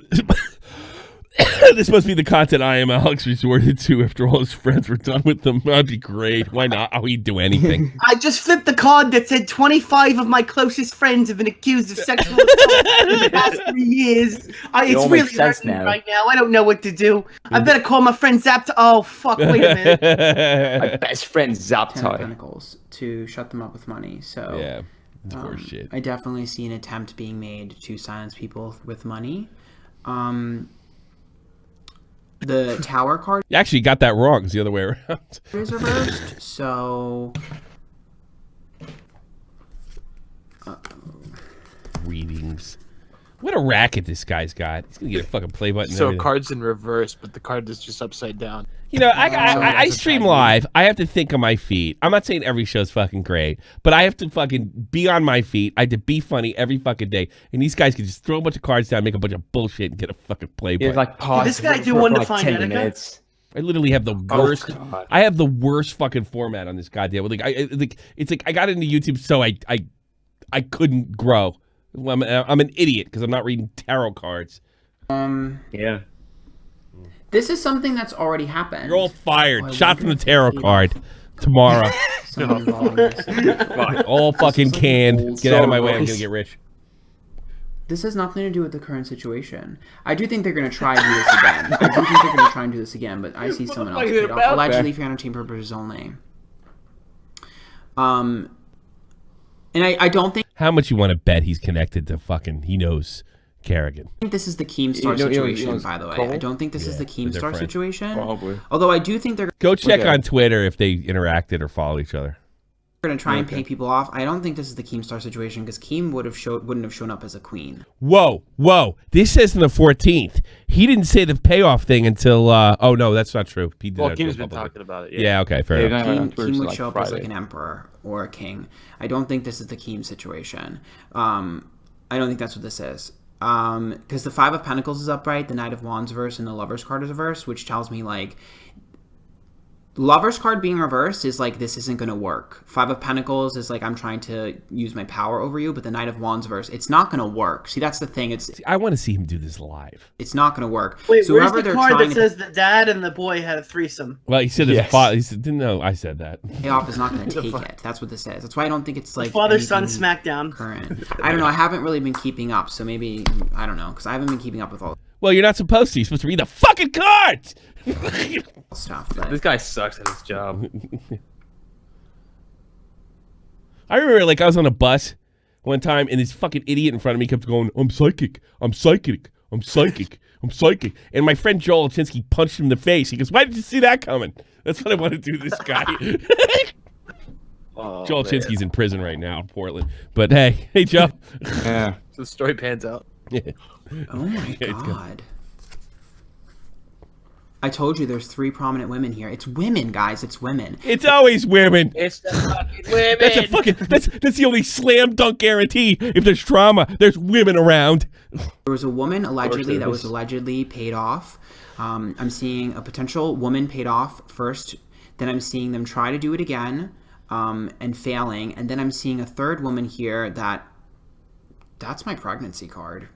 this must be the content I am Alex resorted to after all his friends were done with them. That'd be great. Why not? Oh, he'd do anything. I just flipped the card that said 25 of my closest friends have been accused of sexual assault in the past 3 years. It's all really makes sense hurting me now. right now. I don't know what to do. I better call my friend Zap. Oh fuck! Wait a minute. My best friend 10 of Zaptai. Pentacles to shut them up with money. So Yeah, it's horse shit. I definitely see an attempt being made to silence people with money. The Tower card You actually got that wrong. It's the other way around. is reversed, so Readings. What a racket this guy's got. He's gonna get a fucking play button. and So everything. card's in reverse, but the card is just upside down. You know, I stream live. I have to think on my feet. I'm not saying every show's fucking great, but I have to fucking be on my feet. I have to be funny every fucking day. And these guys can just throw a bunch of cards down, make a bunch of bullshit, and get a fucking play button. Like pause. Did this guy do for one to like find 10 Etika? minutes. I literally have the worst. God. I have the worst fucking format on this goddamn. It's like I got into YouTube so I couldn't grow. I'm an idiot because I'm not reading tarot cards. Yeah. this is something that's already happened. You're all fired. Oh, I Shot from wonder the if tarot they- card tomorrow. Someone involving this. All fucking like canned. old Get out of my way. I'm songs. gonna get rich. This has nothing to do with the current situation. I do think they're going to try to do this again. I do think they're going to try and do this again, but I see someone else paid off. Allegedly for entertainment purposes only. And I don't think How much you want to bet he's connected to fucking? He knows Kerrigan. this is the KEEMSTAR situation, by the way. I don't think this is the they're KEEMSTAR friends. situation. Probably. Although I do think they're Go check Okay. on Twitter if they interacted or follow each other. going to try and pay people off. I don't think this is the KEEMSTAR situation because Keem wouldn't have shown up as a queen. Whoa. This says on the 14th. He didn't say the payoff thing until. Oh no, that's not true. He did Well, that Kim's been publicly. talking about it. Yeah. Okay. Fair enough. Keem would show up as like an emperor or a king. I don't think this is the Keem situation. I don't think that's what this is. Because the 5 of Pentacles is upright, the Knight of Wands verse, and the Lover's card is reversed, which tells me like Lover's card being reversed is like this isn't going to work. 5 of Pentacles is like I'm trying to use my power over you, but the Knight of Wands verse, it's not going to work. See, that's the thing. I want to see him do this live. It's not going to work. Wait, so where's whoever the they're card trying that to says the dad and the boy had a threesome? Well, he said his Yes. father. He said, "No, I said that." pay off is not going to take it. That's what this is. That's why I don't think it's like Father-son anything smackdown. current. I don't know. I haven't really been keeping up, so maybe I don't know because I haven't been keeping up with all Well, you're not supposed to. You're supposed to read the fucking cards. the stuff. But This guy sucks at his job. I remember, like, I was on a bus one time, and this fucking idiot in front of me kept going, "I'm psychic. I'm psychic. I'm psychic. And my friend Joel Chinsky punched him in the face. He goes, why did you see that coming? That's what I want to do to this guy. Joel Chinsky's in prison right now in Portland. But hey, Joe. Yeah. So the story pans out. Yeah. Oh my God. I told you there's 3 prominent women here. It's women, guys. It's women. It's always women. It's the fucking women. That's the only slam dunk guarantee. If there's drama, there's women around. There was a woman allegedly that was allegedly paid off. I'm seeing a potential woman paid off first. Then I'm seeing them try to do it again and failing. And then I'm seeing a third woman here that's my pregnancy card.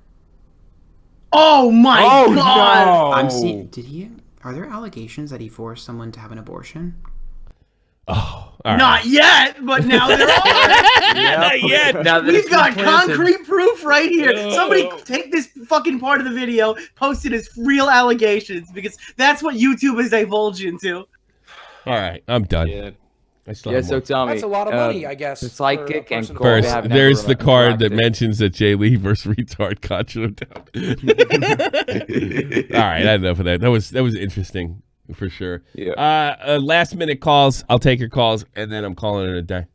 Oh my God! No. I'm seeing. Are there allegations that he forced someone to have an abortion? Oh, not yet, but now there are. Not yet. Now that We've it's been got planted. concrete proof right here. Somebody take this fucking part of the video, post it as real allegations, because that's what YouTube is divulging into. All right, I'm done. Yeah. I still have So more. tell me, That's a lot of money, I guess. The psychic and Cole, First, they have there's never the card that interacted. mentions that Jay Lee versus retard got you down. All right, enough of that. That was interesting for sure. Yeah. Last minute calls. I'll take your calls, and then I'm calling it a day.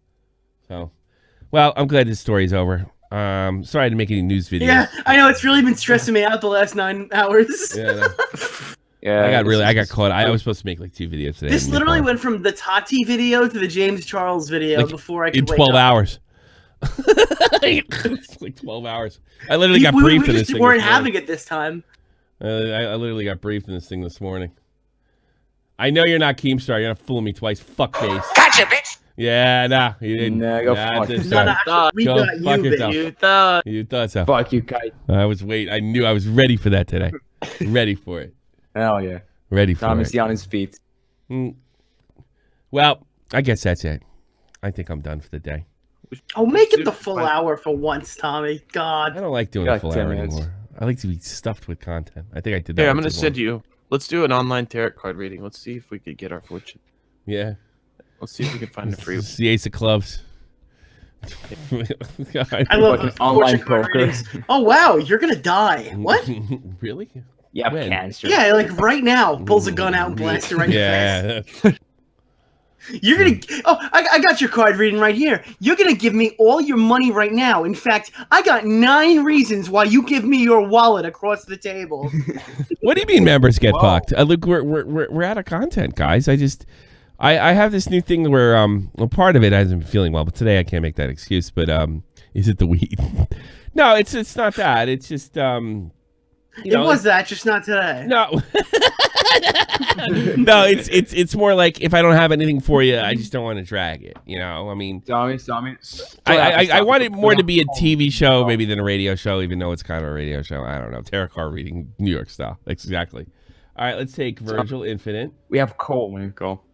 So, well, I'm glad this story's over. Sorry I didn't make any news videos. Yeah, I know it's really been stressing me out the last 9 hours. Yeah, Yeah, I got caught. I was supposed to make like 2 videos today. This literally went from the Tati video to the James Charles video before I could in wake 12 up. hours. It's like 12 hours. I literally got we briefed in this just thing. weren't having it this time. I literally got briefed in this thing this morning. I know you're not Keemstar. You're not fooling me twice. Fuck face. Gotcha, bitch. Yeah, nah. You didn't. Nah, go fuck this yourself. time. We Go got fuck you, yourself. bitch. You thought so. Fuck you, kite. I was waiting. I knew I was ready for that today. Ready for it. Hell yeah. Ready for Thomas it. on his feet. Well, I guess that's it. I think I'm done for the day. Oh, make it the full hour for once, Tommy. God. I don't like doing You a got full 10 hour minutes. anymore. I like to be stuffed with content. I think I did that. Here, I'm one going to too send long. you. Let's do an online tarot card reading. Let's see if we could get our fortune. Yeah. Let's see if we can find a free. It's the Ace of Clubs. I love Fucking those online fortune card poker. readings. Oh, wow. You're going to die. What? Really? You have When? cancer. Yeah, like right now. Pulls a gun out and blasts it right in your face. Yeah. You're gonna. Oh, I got your card reading right here. You're gonna give me all your money right now. In fact, I got 9 reasons why you give me your wallet across the table. What do you mean members get fucked? Look, we're out of content, guys. I have this new thing where well, part of it I hasn't been feeling well, but today I can't make that excuse. But is it the weed? No, it's not that. It's just It was that, just not today. No. No, it's more like if I don't have anything for you, I just don't want to drag it. You know, I mean, Tommy. I want it more to be a TV show maybe than a radio show, even though it's kind of a radio show. I don't know. Tarot card reading, New York style. Exactly. All right, let's take Virgil Infinite. We have Cole. Man, Cole.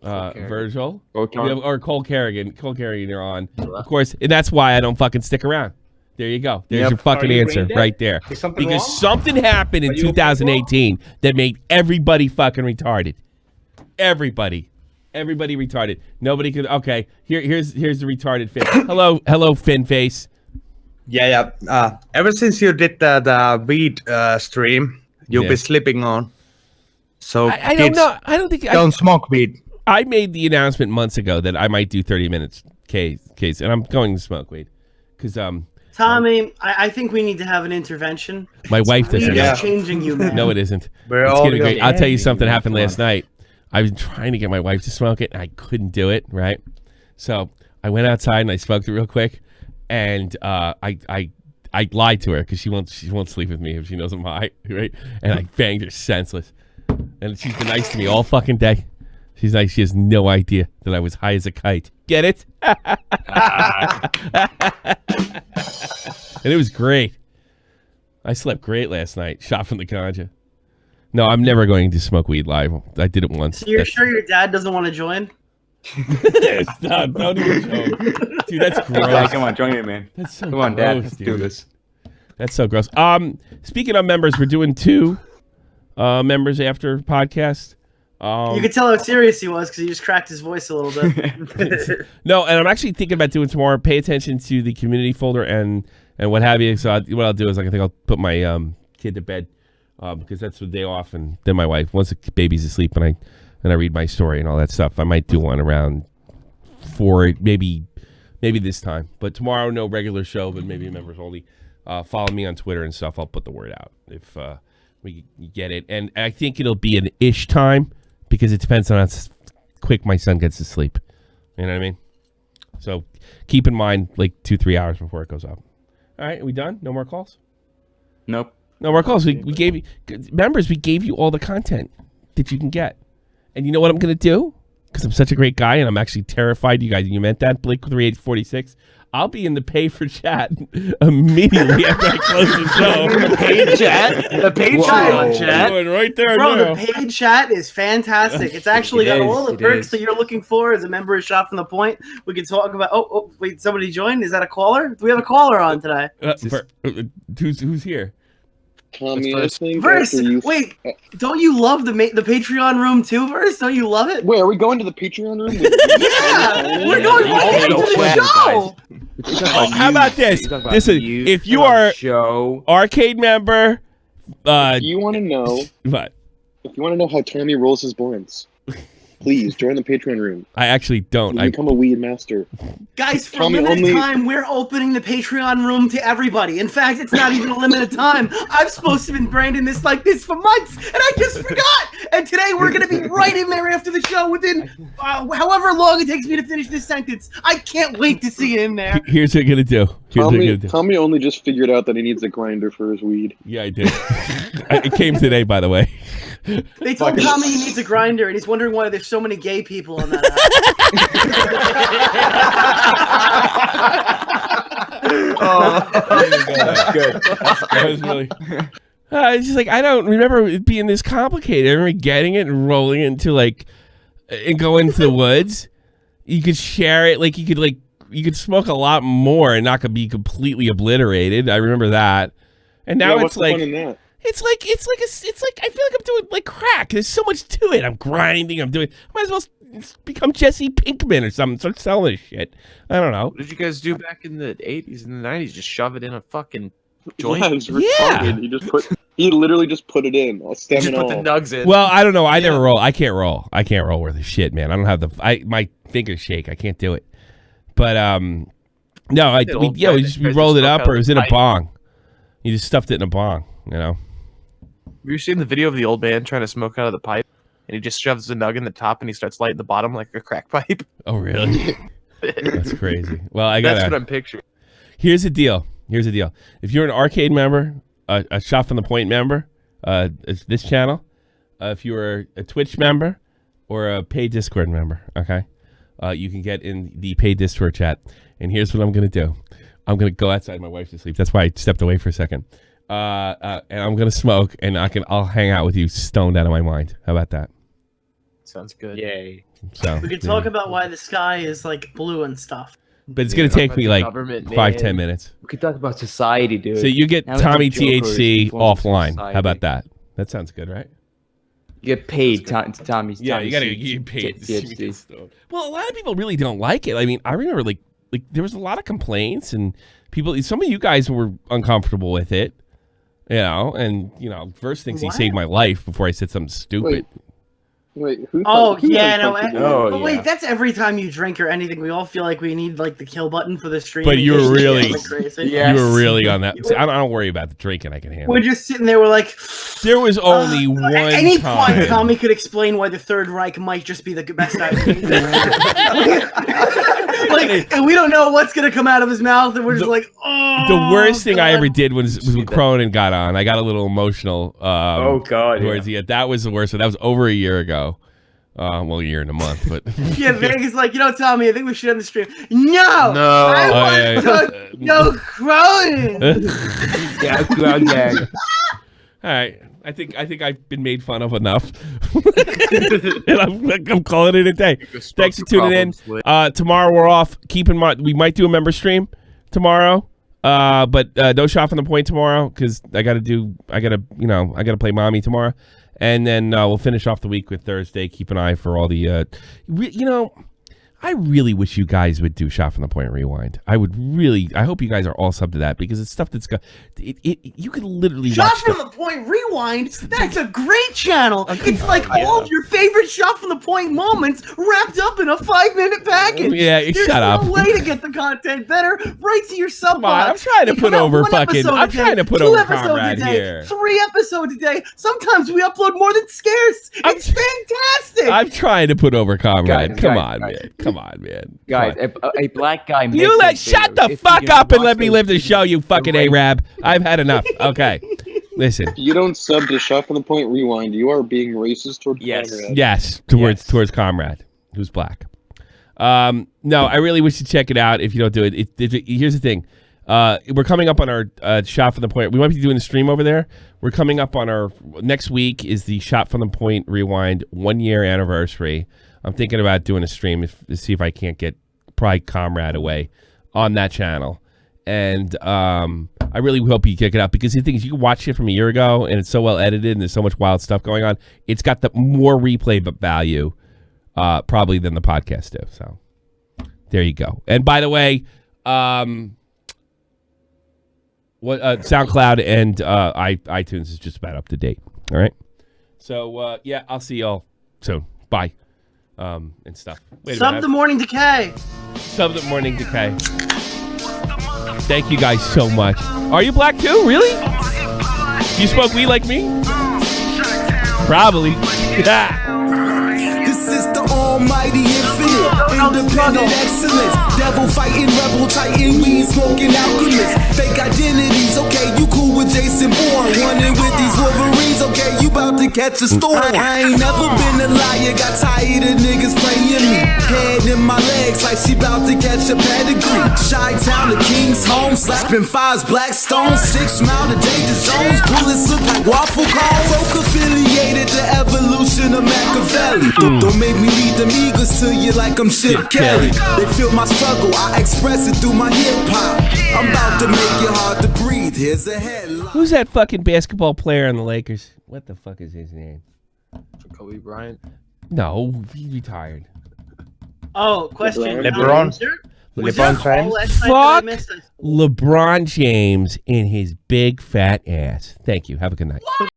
Virgil. Cole Or Cole Kerrigan. Cole Kerrigan, you're on. Of course, and that's why I don't fucking stick around. There you go. There's your fucking answer right there. Because something happened in 2018 that made everybody fucking retarded. Everybody retarded. Nobody could. Okay, here's the retarded Finn. Hello, Finn face. Yeah. Ever since you did the weed stream, you'll be slipping on. So I don't know. I don't think don't smoke weed. I made the announcement months ago that I might do 30 minutes case, and I'm going to smoke weed because Tommy, I think we need to have an intervention. my wife doesn't. Weed is changing you, man. No, it isn't. We're It's all gonna be great. going- I'll tell you something happened last night. I was trying to get my wife to smoke it, and I couldn't do it. Right, so I went outside and I smoked it real quick, and I lied to her because she won't sleep with me if she knows I'm high, right? And I banged her senseless, and she's been nice to me all fucking day. She's nice. She has no idea that I was high as a kite. Get it? And it was great. I slept great last night. Shot from the ganja. No, I'm never going to smoke weed live. I did it once. So you're sure your dad doesn't want to join? Stop, don't even joke. Dude, that's gross. Yeah, come on, join me, man. That's so come on, gross, Dad. Let's dude. do this. That's so gross. Speaking of members, we're doing 2 members after podcast. You could tell how serious he was because he just cracked his voice a little bit. No, and I'm actually thinking about doing some more. Pay attention to the community folder and what have you. So what I'll do is I think I'll put my kid to bed because that's the day off, and then my wife, once the baby's asleep, and I read my story and all that stuff. I might do one around 4, maybe this time. But tomorrow, no regular show, but maybe members only. Follow me on Twitter and stuff. I'll put the word out if we get it. And I think it'll be an ish time because it depends on how quick my son gets to sleep. You know what I mean? So keep in mind, like 2-3 hours before it goes up. All right, are we done? No more calls? Nope. No more calls. We gave you, members, we gave you all the content that you can get. And you know what I'm going to do? Because I'm such a great guy and I'm actually terrified. You guys, you meant that? Blake 3846. I'll be in the pay for chat immediately after I close the show. The paid chat? The paid chat? Going right there Bro, now. the paid chat is fantastic. It's actually got all the perks that you're looking for as a member of Shot from the Point. We can talk about... Oh, wait, somebody joined? Is that a caller? Do we have a caller on today? Who's here? Tommy, I think Verse, wait, don't you love the Patreon room too, Verse? Don't you love it? Wait, are we going to the Patreon room? Yeah, we're going right into the show. Oh, how about this? Listen, if you are arcade member, you want to know what? If you want to know how Tommy rolls his blinds, please join the Patreon room. I actually don't. I become a weed master. Guys, for a limited time, we're opening the Patreon room to everybody. In fact, it's not even a limited time. I'm supposed to have been branding this like this for months, and I just forgot. And today, we're going to be right in there after the show within however long it takes me to finish this sentence. I can't wait to see it in there. Here's what you're going to do. Tommy only just figured out that he needs a grinder for his weed. Yeah, I did. It came today, by the way. They told Tommy he needs a grinder, and he's wondering why there's so many gay people on that That's good. That was really... it's just like, I don't remember it being this complicated. I remember getting it and rolling it into and go into the woods. You could share it, you could smoke a lot more and not be completely obliterated. I remember that. And now what's the fun in that? It's like I feel like I'm doing like crack. There's so much to it. I'm grinding. I might as well become Jesse Pinkman or something. Start selling this shit. I don't know. What did you guys do back in the 80s and the 90s? Just shove it in a fucking joint? Yeah, it's retarded. He literally just put it in. I'll stem just it put the nugs in. Well, I don't know. I never roll. I can't roll. I can't roll worth of shit, man. I don't have my fingers shake. I can't do it. But no, we rolled it up or it was in a bong. You just stuffed it in a bong, you know. Have you seen the video of the old man trying to smoke out of the pipe? And he just shoves the nug in the top and he starts lighting the bottom like a crack pipe. Oh, really? That's crazy. Well, that's what I'm picturing. Here's the deal. If you're an arcade member, a Shot from the Point member, this channel, if you're a Twitch member or a paid Discord member, okay, you can get in the paid Discord chat. And here's what I'm going to do. I'm going to go outside. My wife's asleep. That's why I stepped away for a second. And I'm going to smoke, and I'll hang out with you stoned out of my mind. How about that? Sounds good. Yay. So we can talk about why the sky is like blue and stuff. But it's going to take me like 5-10 minutes. We could talk about society, dude. So you get Tommy THC offline. How about that? That sounds good, right? You get paid, Tommy. Yeah, you got to get paid. THC. Well, a lot of people really don't like it. I mean, I remember like there was a lot of complaints and people. Some of you guys were uncomfortable with it, you know. And first things he saved my life before I said something stupid. Wait, wait, that's every time you drink or anything. We all feel like we need like the kill button for the stream. But you were really, you were really on that. See, I don't worry about the drinking. I can handle. We're just sitting there. We're like, there was only one. At any time. point, Tommy could explain why the Third Reich might just be the best idea. And we don't know what's gonna come out of his mouth, and we're just like, oh. The worst thing I ever did was when Cronin got on. I got a little emotional. Oh God! Towards the end. That was the worst. That was over a year ago. Well, a year and a month, but yeah, Vegas like, Tommy, I think we should end the stream. No, I want no Cronin. Yeah, Cronin. All right, I think I've been made fun of enough, and I'm calling it a day. Thanks for tuning in. Tomorrow we're off. Keep in mind we might do a member stream tomorrow, but no Shot from the Point tomorrow because I gotta play mommy tomorrow. And then we'll finish off the week with Thursday. Keep an eye for all the, I really wish you guys would do Shot from the Point Rewind. I hope you guys are all sub to that because it's stuff that's got you could literally Shot watch from the Point Rewind. That's a great channel. It's like all of your favorite Shot from the Point moments wrapped up in a 5-minute package. Yeah, There's shut up. no way to get the content better. Right to your sub box. I'm trying to put over fucking. I'm trying to put over Comrade here. 3 episodes a day. Sometimes we upload more than scarce. It's fantastic. I'm trying to put over Comrade. Come on, man. Come on, man. Guys, a black guy. You shut the fuck up and let me live the show, you fucking Arab. I've had enough. Okay, listen. If you don't sub to Shot from the Point Rewind, you are being racist towards Comrade. Yes, towards Comrade, who's black. No, I really wish you check it out. If you don't do it, here's the thing. We're coming up on our Shot from the Point. We might be doing a stream over there. We're coming up on our next week is the Shot from the Point Rewind 1-year anniversary. I'm thinking about doing a stream to see if I can't get probably Comrade away on that channel. And I really hope you check it out because the thing is you can watch shit from a year ago and it's so well edited and there's so much wild stuff going on. It's got the more replay value probably than the podcast do. So there you go. And by the way, SoundCloud and iTunes is just about up to date. All right. So yeah, I'll see y'all soon. Bye. And stuff. Sub the Morning Decay. Sub the Morning Decay. Thank you guys so much. Are you black too? Really? You smoke weed like me? Probably. This is the almighty infinite, independent excellence, devil fighting, rebel titan, weed smoking alchemist, fake identities, okay, you cool with Jason Bourne, running with these Wolverines, okay, you about to catch a storm. I ain't never been a liar, got tired of niggas playing me, head in my legs like she about to catch a pedigree, Chi-Town to King's home, slapping 5s, black stones, 6 mile to danger zones, bullets look like waffle cones, folk affiliated to evolution of Machiavelli. Don't make me lead them eagles to you like I'm Chip Kelly. They feel my struggle, I express it through my hip hop. I'm about to make it hard to breathe. Here's a headline. Who's that fucking basketball player on the Lakers? What the fuck is his name? Kobe Bryant. No, he retired. Oh, question. LeBron. LeBron James. Fuck LeBron James in his big fat ass. Thank you. Have a good night.